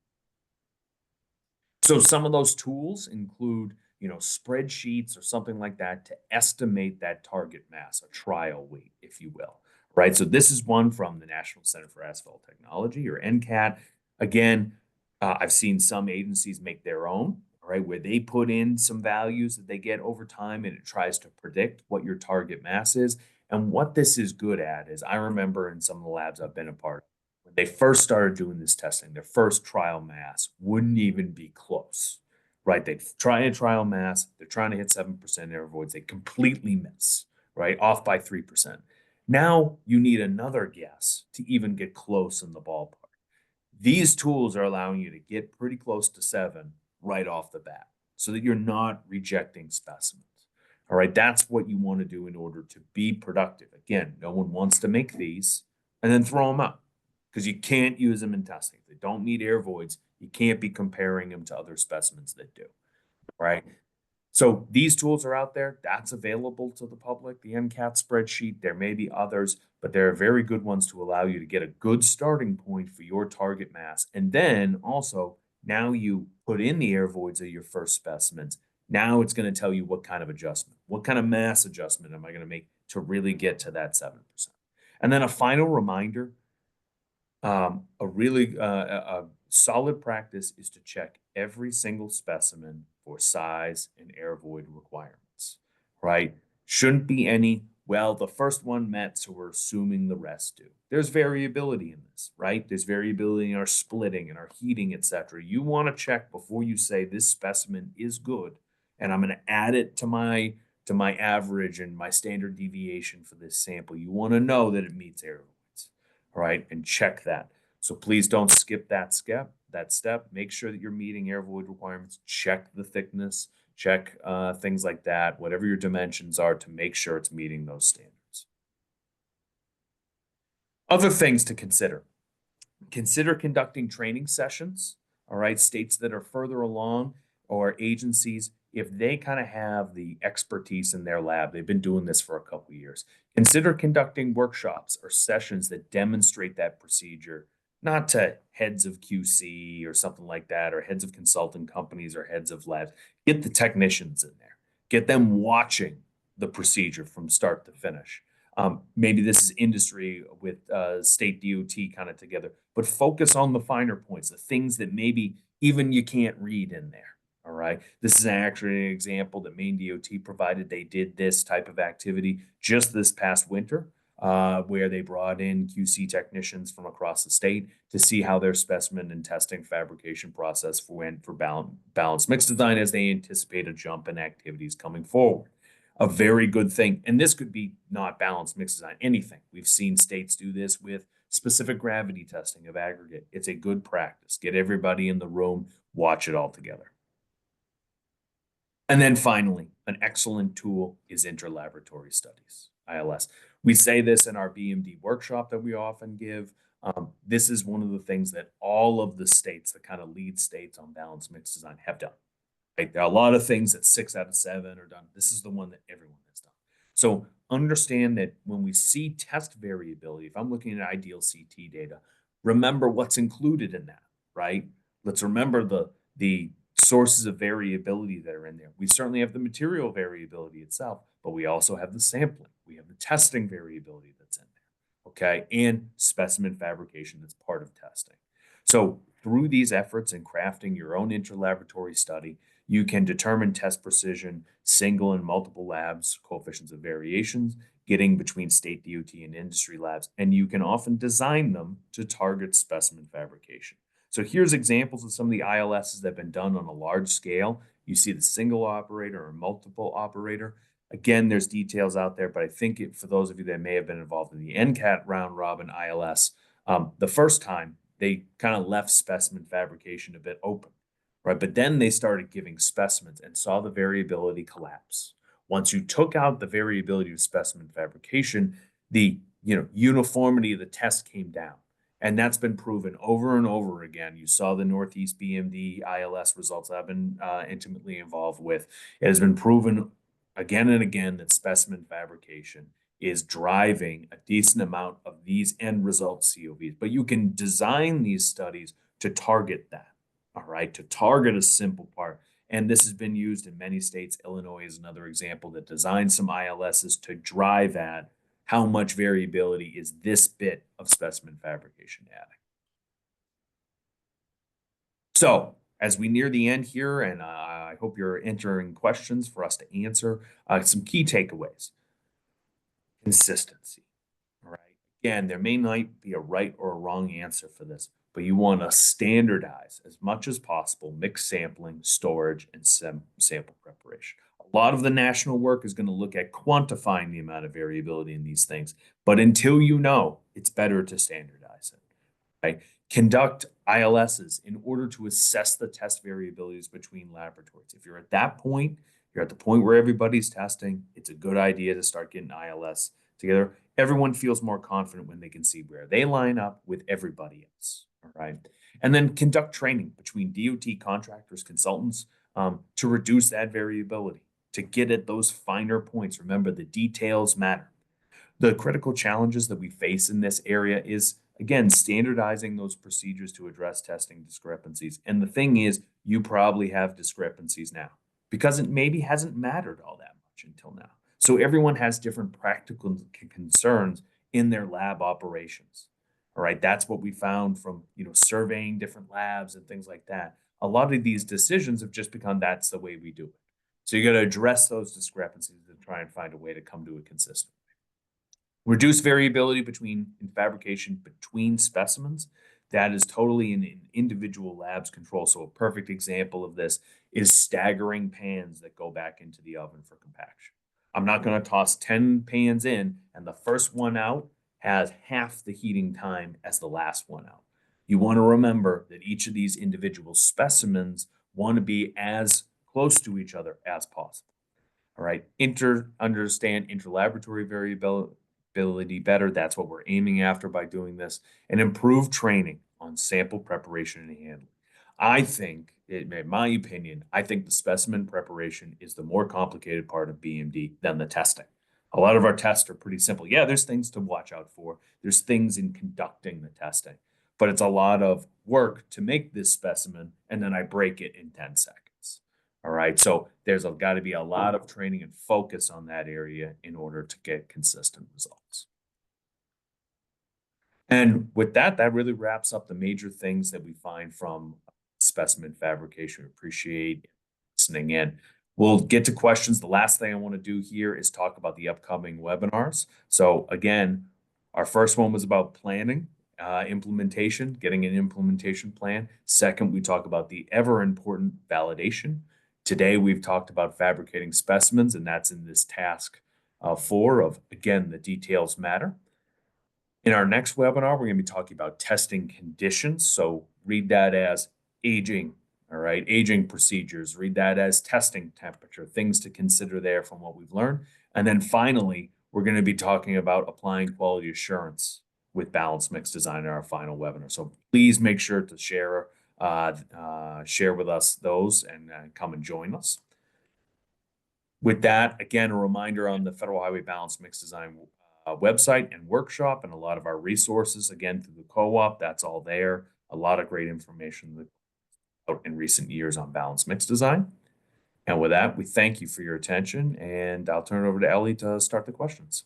So some of those tools include, spreadsheets or something like that to estimate that target mass, a trial weight, if you will, right? So this is one from the National Center for Asphalt Technology, or NCAT. Again, I've seen some agencies make their own, right, where they put in some values that they get over time and it tries to predict what your target mass is. And what this is good at is, I remember in some of the labs I've been a part of, when they first started doing this testing, their first trial mass wouldn't even be close, right? They try a trial mass, they're trying to hit 7% error voids, they completely miss, right? Off by 3%. Now you need another guess to even get close in the ballpark. These tools are allowing you to get pretty close to 7 right off the bat so that you're not rejecting specimens. All right, that's what you want to do in order to be productive. Again, no one wants to make these and then throw them out because you can't use them in testing. They don't need air voids. You can't be comparing them to other specimens that do, right? So these tools are out there. That's available to the public, the NCAT spreadsheet. There may be others, but they're very good ones to allow you to get a good starting point for your target mass. And then also, now you put in the air voids of your first specimens. Now it's going to tell you what kind of adjustment, what kind of mass adjustment am I going to make to really get to that 7%. And then a final reminder, a solid practice is to check every single specimen for size and air void requirements, right? Shouldn't be any, well, the first one met, so we're assuming the rest do. There's variability in this, right? There's variability in our splitting and our heating, etc. You want to check before you say this specimen is good, and I'm going to add it to my average and my standard deviation for this sample. You want to know that it meets air voids, all right? And check that. So please don't skip that step. Make sure that you're meeting air void requirements. Check the thickness, check things like that, whatever your dimensions are, to make sure it's meeting those standards. Other things to consider. Consider conducting training sessions, all right? States that are further along or agencies, if they kind of have the expertise in their lab, they've been doing this for a couple of years, consider conducting workshops or sessions that demonstrate that procedure, not to heads of QC or something like that, or heads of consulting companies or heads of labs. Get the technicians in there. Get them watching the procedure from start to finish. Maybe this is industry with state DOT kind of together, but focus on the finer points, the things that maybe even you can't read in there. All right. This is actually an example that Maine DOT provided. They did this type of activity just this past winter, where they brought in QC technicians from across the state to see how their specimen and testing fabrication process went for balanced mix design as they anticipate a jump in activities coming forward. A very good thing. And this could be not balanced mix design, anything. We've seen states do this with specific gravity testing of aggregate. It's a good practice. Get everybody in the room, watch it all together. And then finally, an excellent tool is interlaboratory studies, ILS. We say this in our BMD workshop that we often give. This is one of the things that all of the states, the kind of lead states on balanced mix design, have done. Right? There are a lot of things that 6 out of 7 are done. This is the one that everyone has done. So understand that when we see test variability, if I'm looking at ideal CT data, remember what's included in that, right? Let's remember the sources of variability that are in there. We certainly have the material variability itself, but we also have the sampling. We have the testing variability that's in there, okay? And specimen fabrication that's part of testing. So through these efforts in crafting your own interlaboratory study, you can determine test precision, single and multiple labs, coefficients of variations, getting between state DOT and industry labs, and you can often design them to target specimen fabrication. So here's examples of some of the ILSs that have been done on a large scale. You see the single operator or multiple operator. Again, there's details out there, but I think for those of you that may have been involved in the NCAT round robin ILS, the first time they kind of left specimen fabrication a bit open, right? But then they started giving specimens and saw the variability collapse. Once you took out the variability of specimen fabrication, the uniformity of the test came down. And that's been proven over and over again. You saw the Northeast BMD ILS results I've been intimately involved with. It has been proven again and again that specimen fabrication is driving a decent amount of these end result COVs. But you can design these studies to target that, all right, to target a simple part. And this has been used in many states. Illinois is another example that designed some ILSs to drive at how much variability is this bit of specimen fabrication adding. So as we near the end here, and I hope you're entering questions for us to answer, some key takeaways. Consistency, all right? Again, there may not be a right or a wrong answer for this, but you want to standardize as much as possible mixed sampling, storage, and sample preparation. A lot of the national work is going to look at quantifying the amount of variability in these things, but until you know, it's better to standardize it, right? Conduct ILSs in order to assess the test variabilities between laboratories. If you're at that point, you're at the point where everybody's testing, it's a good idea to start getting ILS together. Everyone feels more confident when they can see where they line up with everybody else, all right? And then conduct training between DOT contractors, consultants, to reduce that variability, to get at those finer points. Remember, the details matter. The critical challenges that we face in this area is, again, standardizing those procedures to address testing discrepancies. And the thing is, you probably have discrepancies now because it maybe hasn't mattered all that much until now. So everyone has different practical concerns in their lab operations. All right, that's what we found from surveying different labs and things like that. A lot of these decisions have just become that's the way we do it. So you got to address those discrepancies and try and find a way to come to a consistent way. Reduce variability in fabrication between specimens. That is totally in individual labs control. So a perfect example of this is staggering pans that go back into the oven for compaction. I'm not going to toss 10 pans in and the first one out has half the heating time as the last one out. You want to remember that each of these individual specimens want to be as close to each other as possible. All right, understand interlaboratory variability better. That's what we're aiming after by doing this, and improve training on sample preparation and handling. I think, in my opinion, I think the specimen preparation is the more complicated part of BMD than the testing. A lot of our tests are pretty simple. Yeah, there's things to watch out for. There's things in conducting the testing, but it's a lot of work to make this specimen, and then I break it in 10 seconds. All right, so there's got to be a lot of training and focus on that area in order to get consistent results. And with that, that really wraps up the major things that we find from specimen fabrication. We appreciate listening in. We'll get to questions. The last thing I want to do here is talk about the upcoming webinars. So again, our first one was about planning, implementation, getting an implementation plan. Second, we talk about the ever important validation. Today, we've talked about fabricating specimens, and that's in this task 4 of, again, the details matter. In our next webinar, we're going to be talking about testing conditions. So read that as aging, all right, aging procedures. Read that as testing temperature, things to consider there from what we've learned. And then finally, we're going to be talking about applying quality assurance with balanced mix design in our final webinar. So please make sure to share with us those and come and join us. With that, again, a reminder on the Federal Highway Balanced Mix Design website and workshop, and a lot of our resources, again, through the co-op, that's all there. A lot of great information in recent years on balanced mix design. And with that, we thank you for your attention, and I'll turn it over to Ellie to start the questions.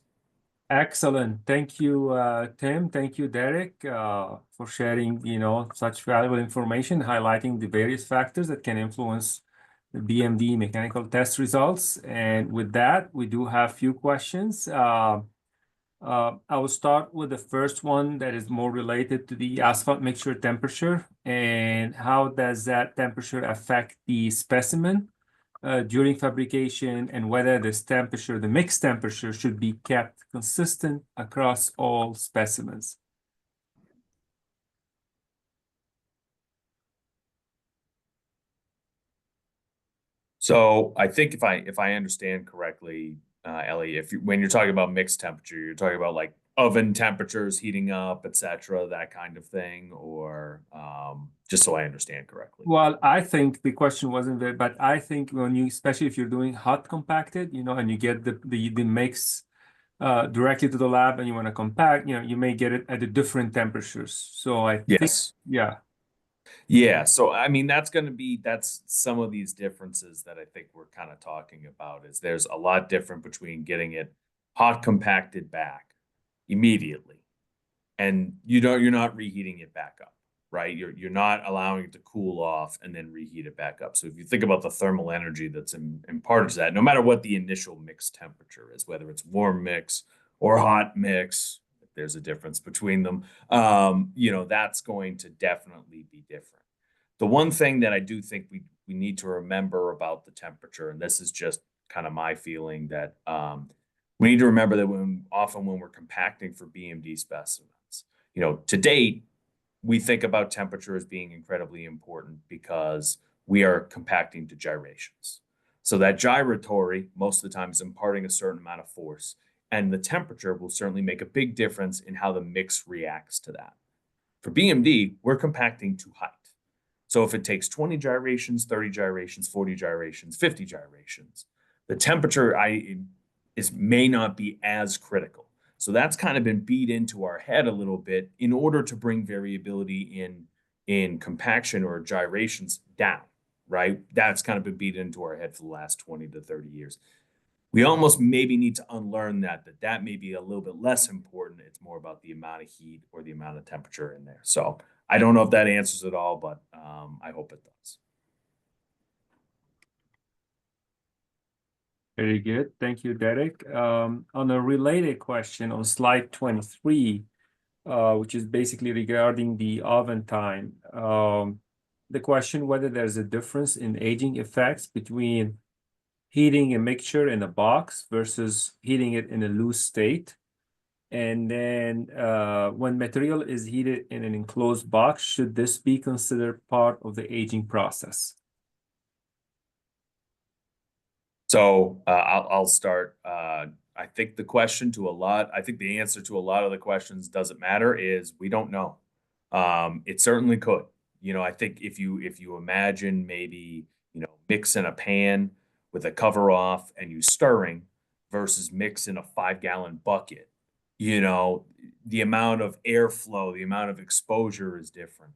Excellent. Thank you, Tim. Thank you, Derek, for sharing, such valuable information, highlighting the various factors that can influence the BMD mechanical test results. And with that, we do have a few questions. I will start with the first one that is more related to the asphalt mixture temperature and how does that temperature affect the specimen during fabrication, and whether this temperature, the mix temperature, should be kept consistent across all specimens. So I think if I understand correctly, Ellie, when you're talking about mixed temperature, you're talking about like oven temperatures heating up, etc., that kind of thing, or just so I understand correctly. Well, I think the question wasn't there, but I think when you, especially if you're doing hot compacted, and you get the mix directly to the lab and you want to compact, you may get it at a different temperatures. So I think, yeah. Yeah, so I mean that's some of these differences that I think we're kind of talking about. Is there's a lot different between getting it hot compacted back immediately, and you're not reheating it back up, right? You're not allowing it to cool off and then reheat it back up. So if you think about the thermal energy that's imparted to that, no matter what the initial mix temperature is, whether it's warm mix or hot mix, there's a difference between them. That's going to definitely be different. The one thing that I do think we need to remember about the temperature, and this is just kind of my feeling, that we need to remember that often when we're compacting for BMD specimens, to date, we think about temperature as being incredibly important because we are compacting to gyrations. So that gyratory, most of the time, is imparting a certain amount of force, and the temperature will certainly make a big difference in how the mix reacts to that. For BMD, we're compacting to height. So if it takes 20 gyrations, 30 gyrations, 40 gyrations, 50 gyrations, the temperature may not be as critical. So that's kind of been beat into our head a little bit in order to bring variability in compaction or gyrations down, right? That's kind of been beat into our head for the last 20 to 30 years. We almost maybe need to unlearn that may be a little bit less important. It's more about the amount of heat or the amount of temperature in there. So I don't know if that answers it all, but I hope it does. Very good. Thank you, Derek. On a related question on slide 23, which is basically regarding the oven time, the question whether there's a difference in aging effects between heating a mixture in a box versus heating it in a loose state. And then when material is heated in an enclosed box, should this be considered part of the aging process? So I'll start. I think the answer to a lot of the questions doesn't matter is we don't know. It certainly could. I think if you imagine maybe, mix in a pan with a cover off and you stirring versus mix in a 5-gallon bucket, the amount of airflow, the amount of exposure is different.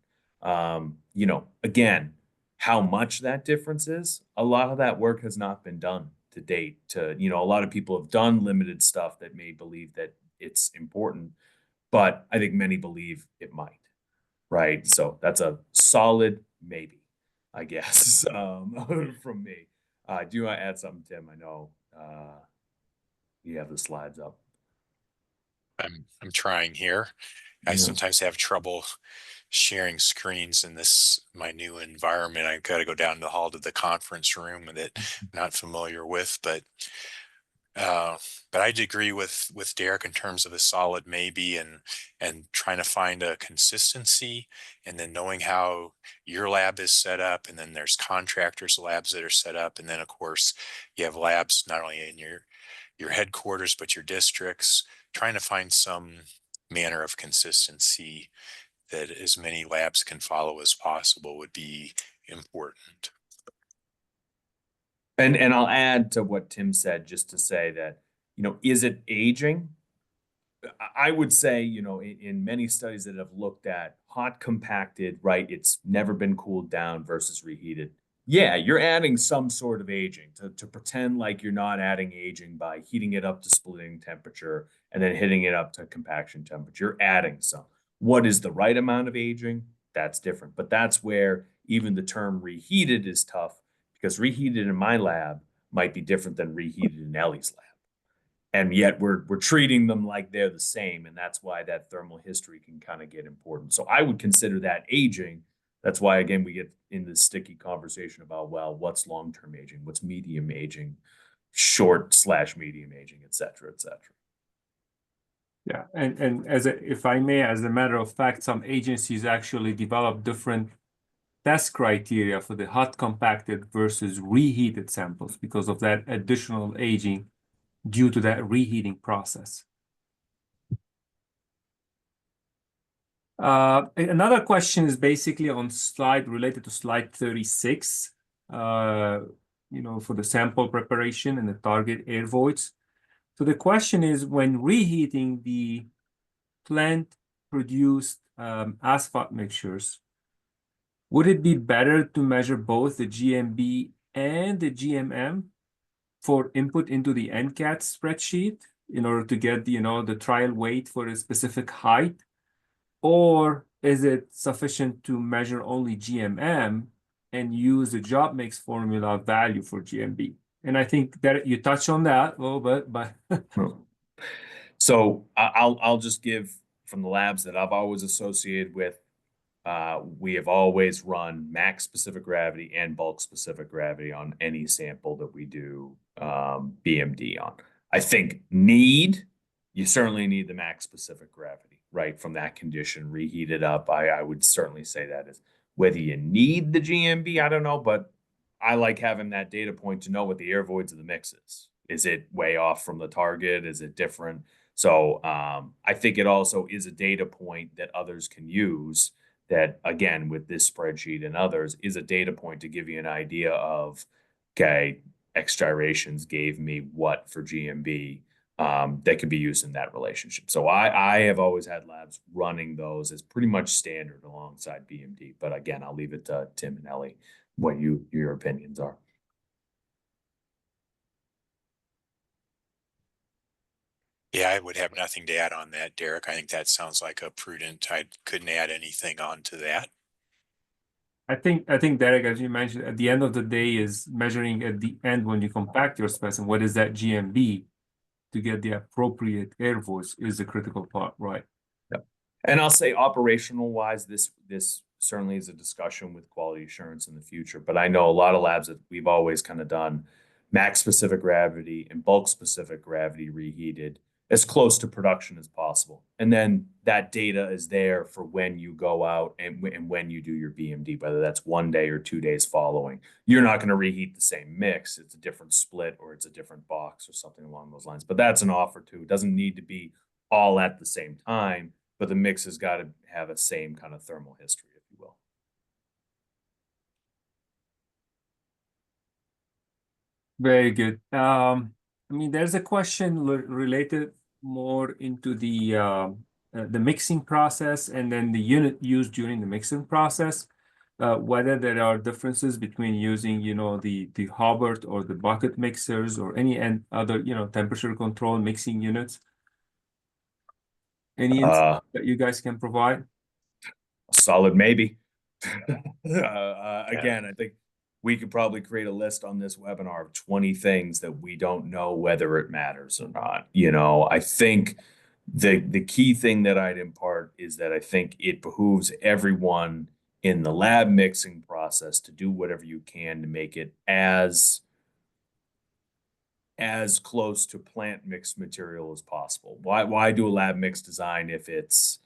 Again, how much that difference is, a lot of that work has not been done to date. A lot of people have done limited stuff that may believe that it's important, but I think many believe it might, right? So that's a solid maybe, I guess, from me. Do you want to add something, Tim? I know you have the slides up. I'm trying here. I Yeah. sometimes have trouble sharing screens in my new environment. I've got to go down the hall to the conference room that I'm not familiar with, uh, but I'd agree with Derek in terms of a solid maybe, and trying to find a consistency, and then knowing how your lab is set up, and then there's contractors' labs that are set up, and then of course you have labs not only in your headquarters but your districts. Trying to find some manner of consistency that as many labs can follow as possible would be important. And I'll add to what Tim said, just to say that, is it aging? I would say, in many studies that have looked at hot compacted, right, it's never been cooled down versus reheated. Yeah, you're adding some sort of aging to pretend like you're not adding aging by heating it up to splitting temperature and then hitting it up to compaction temperature. You're adding some. What is the right amount of aging? That's different. But that's where even the term reheated is tough, because reheated in my lab might be different than reheated in Ellie's lab. And yet we're treating them like they're the same. And that's why that thermal history can kind of get important. So I would consider that aging. That's why, again, we get in this sticky conversation about, well, what's long-term aging? What's medium aging, short/medium aging, et cetera, et cetera. Yeah, and if I may, as a matter of fact, some agencies actually develop different test criteria for the hot compacted versus reheated samples because of that additional aging due to that reheating process. Another question is basically on related to slide 36, for the sample preparation and the target air voids. So the question is, when reheating the plant-produced asphalt mixtures, would it be better to measure both the GMB and the GMM for input into the NCAT spreadsheet in order to get the trial weight for a specific height? Or is it sufficient to measure only GMM and use the job mix formula value for GMB? And I think that you touched on that a little bit, but So I'll just give from the labs that I've always associated with. We have always run max specific gravity and bulk specific gravity on any sample that we do BMD on. I think you certainly need the max specific gravity, right? From that condition, reheat it up. I would certainly say that is whether you need the GMB, I don't know, but I like having that data point to know what the air voids of the mix is. Is it way off from the target? Is it different? So I think it also is a data point that others can use, that, again, with this spreadsheet and others, is a data point to give you an idea of, okay, X gyrations gave me what for GMB that could be used in that relationship. So I have always had labs running those as pretty much standard alongside BMD. But again, I'll leave it to Tim and Ellie what your opinions are. Yeah, I would have nothing to add on that, Derek. I think that sounds like a prudent. I couldn't add anything on to that. I think Derek, as you mentioned, at the end of the day, is measuring at the end when you compact your specimen, what is that GMB to get the appropriate air voice is the critical part, right? Yep. And I'll say operational wise, this certainly is a discussion with quality assurance in the future. But I know a lot of labs that we've always kind of done max specific gravity and bulk specific gravity reheated as close to production as possible. And then that data is there for when you go out and when you do your BMD, whether that's 1 day or 2 days following. You're not going to reheat the same mix. It's a different split or it's a different box or something along those lines. But that's an offer too. It doesn't need to be all at the same time, but the mix has got to have a same kind of thermal history, if you will. Very good. I mean, there's a question related more into the mixing process and then the unit used during the mixing process, whether there are differences between using, the Hobart or the bucket mixers or any other, temperature control mixing units. Any insight that you guys can provide? Solid maybe. Again, I think we could probably create a list on this webinar of 20 things that we don't know whether it matters or not. I think the key thing that I'd impart is that I think it behooves everyone in the lab mixing process to do whatever you can to make it as close to plant mixed material as possible. Why do a lab mix design if it's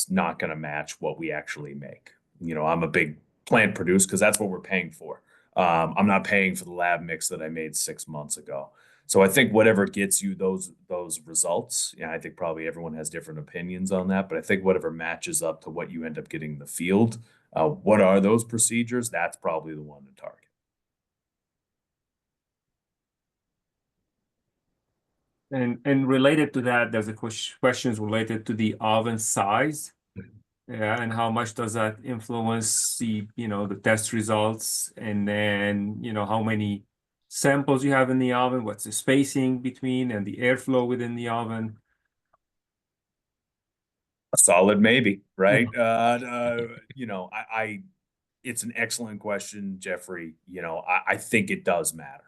not going to match what we actually make? I'm a big plant producer because that's what we're paying for. I'm not paying for the lab mix that I made 6 months ago. So I think whatever gets you those results, I think probably everyone has different opinions on that, but I think whatever matches up to what you end up getting in the field, what are those procedures? That's probably the one to target. And related to that, there's a questions related to the oven size. Yeah, and how much does that influence the test results? And then, how many samples you have in the oven, what's the spacing between and the airflow within the oven? A solid maybe, right? Yeah. It's an excellent question, Jeffrey. I think it does matter.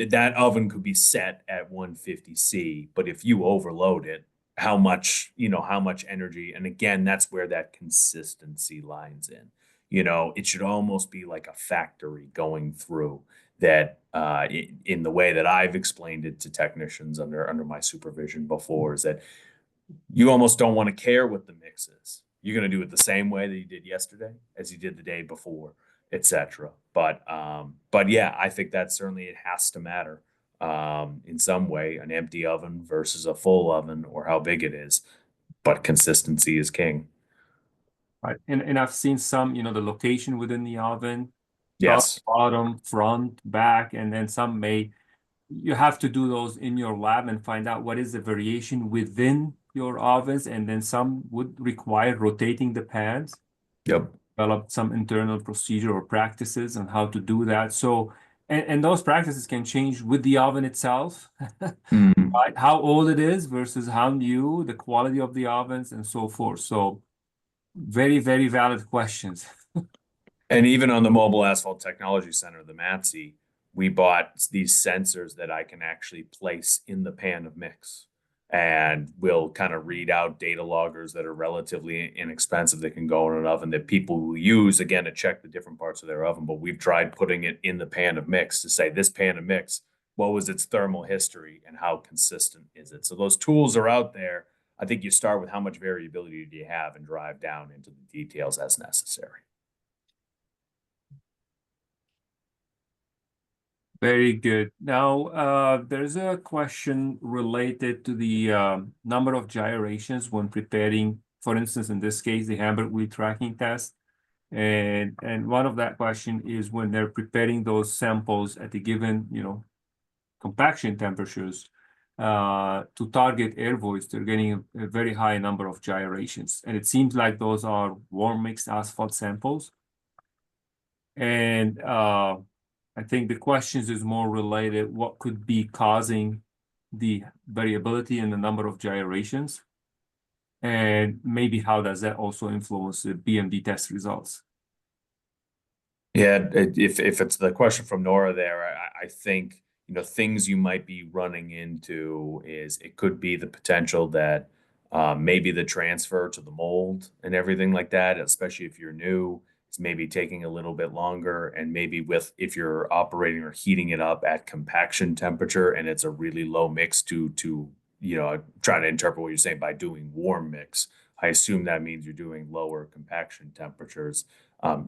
That oven could be set at 150C, but if you overload it, how much energy, and again, that's where that consistency lines in. It should almost be like a factory going through that, in the way that I've explained it to technicians under my supervision before, is that you almost don't want to care what the mix is. You're going to do it the same way that you did yesterday as you did the day before, etc. But yeah, I think that certainly it has to matter in some way, an empty oven versus a full oven, or how big it is. But consistency is king. Right. And I've seen some, the location within the oven, top, Yes. bottom, front, back, and then you have to do those in your lab and find out what is the variation within your ovens. And then some would require rotating the pans. Yep. Develop some internal procedure or practices on how to do that. So, and those practices can change with the oven itself, right? How old it is versus how new, the quality of the ovens, and so forth. So, very, very valid questions. And even on the Mobile Asphalt Technology Center, the MATSI, we bought these sensors that I can actually place in the pan of mix, and will kind of read out data loggers that are relatively inexpensive that can go in an oven that people will use, again, to check the different parts of their oven. But we've tried putting it in the pan of mix to say, this pan of mix, what was its thermal history and how consistent is it? So those tools are out there. I think you start with how much variability do you have and drive down into the details as necessary. Very good. Now, there's a question related to the number of gyrations when preparing, for instance, in this case, the hamburger wheel tracking test. And one of that question is when they're preparing those samples at the given, compaction temperatures to target air voids, they're getting a very high number of gyrations. And it seems like those are warm mixed asphalt samples. And I think the questions is more related, what could be causing the variability in the number of gyrations? And maybe how does that also influence the BMD test results? Yeah, if it's the question from Nora there, I think, things you might be running into is it could be the potential that maybe the transfer to the mold and everything like that, especially if you're new, it's maybe taking a little bit longer. And maybe if you're operating or heating it up at compaction temperature and it's a really low mix to try to interpret what you're saying by doing warm mix. I assume that means you're doing lower compaction temperatures.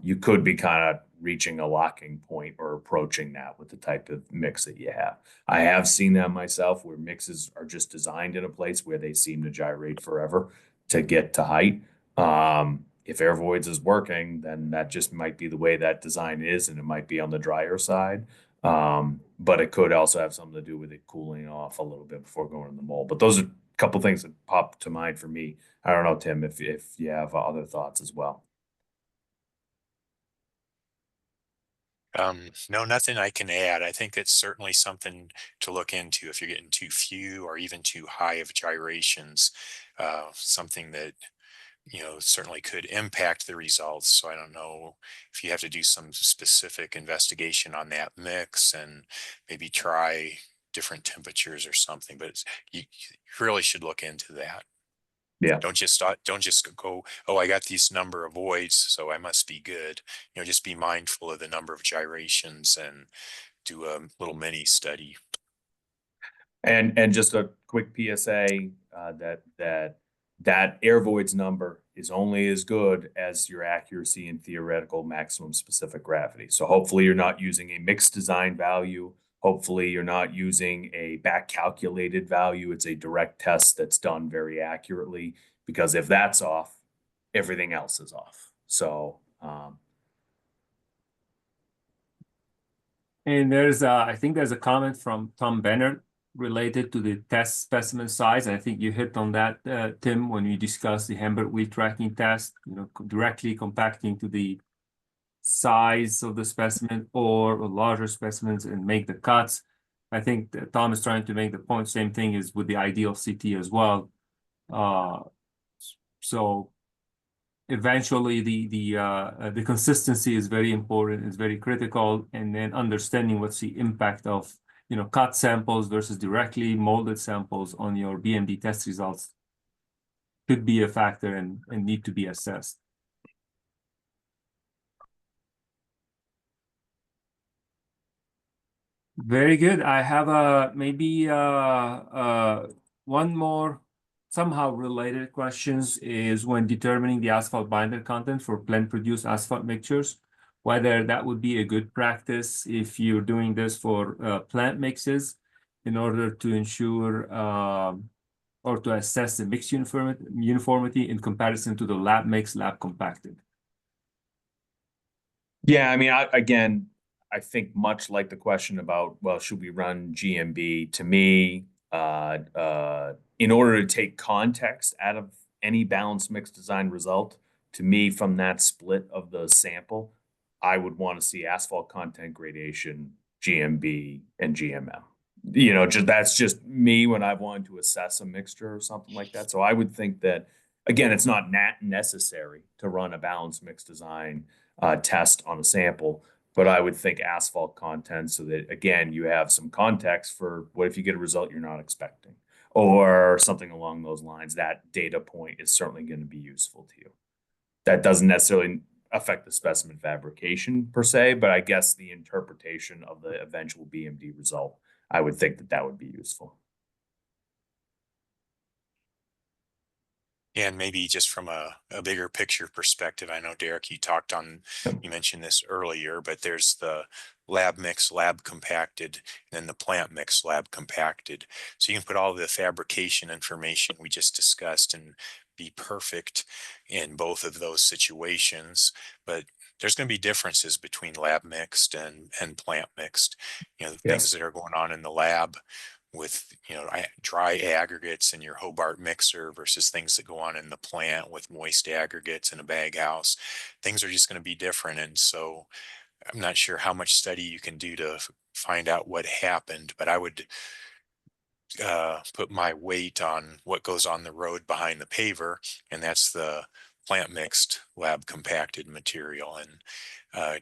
You could be kind of reaching a locking point or approaching that with the type of mix that you have. I have seen that myself where mixes are just designed in a place where they seem to gyrate forever to get to height. If air voids is working, then that just might be the way that design is, and it might be on the drier side. But it could also have something to do with it cooling off a little bit before going in the mold. But those are a couple things that pop to mind for me. I don't know, Tim, if you have other thoughts as well. No, nothing I can add. I think it's certainly something to look into if you're getting too few or even too high of gyrations. Something that certainly could impact the results. So I don't know if you have to do some specific investigation on that mix and maybe try different temperatures or something, but you really should look into that. Yeah. Don't just go, oh, I got these number of voids, so I must be good. Just be mindful of the number of gyrations and do a little mini study. And just a quick PSA, that air voids number is only as good as your accuracy in theoretical maximum specific gravity. So hopefully you're not using a mixed design value. Hopefully you're not using a back calculated value. It's a direct test that's done very accurately, because if that's off, everything else is off. So, And I think there's a comment from Tom Bennett related to the test specimen size. And I think you hit on that, Tim, when you discussed the Hamburg wheel tracking test, directly compacting to the size of the specimen or larger specimens and make the cuts. I think that Tom is trying to make the point, same thing is with the ideal CT as well. So eventually the consistency is very important, it's very critical, and then understanding what's the impact of cut samples versus directly molded samples on your BMD test results could be a factor and need to be assessed. Very good. I have maybe one more somehow related questions is when determining the asphalt binder content for plant produced asphalt mixtures, whether that would be a good practice if you're doing this for plant mixes in order to ensure or to assess the mix uniformity in comparison to the lab mix, lab compacted. yeah, I mean, I think much like the question about, well, should we run GMB? To me, in order to take context out of any balanced mix design result, to me, from that split of the sample, I would want to see asphalt content gradation, GMB, and GMM. That's just me when I wanted to assess a mixture or something like that. So I would think that, again, it's not necessary to run a balanced mix design test on a sample, but I would think asphalt content so that, again, you have some context for what if you get a result you're not expecting or something along those lines. That data point is certainly going to be useful to you. That doesn't necessarily affect the specimen fabrication per se, but I guess the interpretation of the eventual BMD result, I would think that would be useful. And maybe just from a bigger picture perspective, I know, Derek, you mentioned this earlier, but there's the lab mix, lab compacted, and then the plant mix, lab compacted. So you can put all the fabrication information we just discussed and be perfect in both of those situations. But there's going to be differences between lab mixed and plant mixed. The things that are going on in the lab with dry aggregates in your Hobart mixer versus things that go on in the plant with moist aggregates in a bag house. Things are just going to be different, and so I'm not sure how much study you can do to find out what happened, but I would put my weight on what goes on the road behind the paver, and that's the plant mixed lab compacted material, and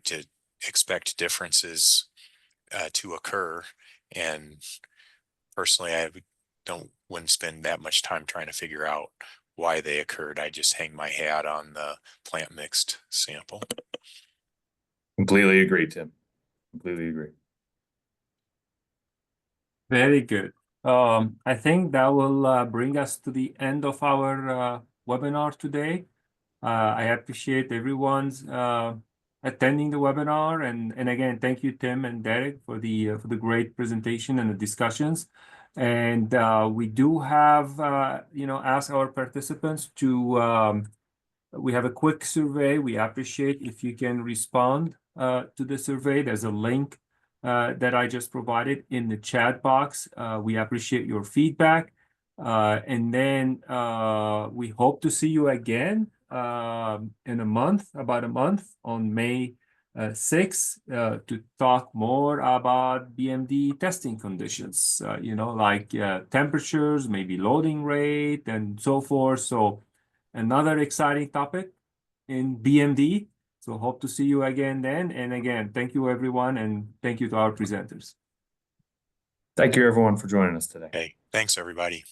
to expect differences to occur. And personally, I wouldn't spend that much time trying to figure out why they occurred. I just hang my hat on the plant mixed sample. Completely agree, Tim. Completely agree. Very good. I think that will bring us to the end of our webinar today. I appreciate everyone's attending the webinar, and again, thank you, Tim and Derek, for the great presentation and the discussions. And we do have ask our participants to we have a quick survey. We appreciate if you can respond to the survey. There's a link that I just provided in the chat box. We appreciate your feedback. And then we hope to see you again in about a month on May 6th to talk more about BMD testing conditions, like temperatures, maybe loading rate and so forth. So another exciting topic in BMD. So hope to see you again then. And again, thank you everyone, and thank you to our presenters. Thank you everyone for joining us today. Okay, thanks everybody.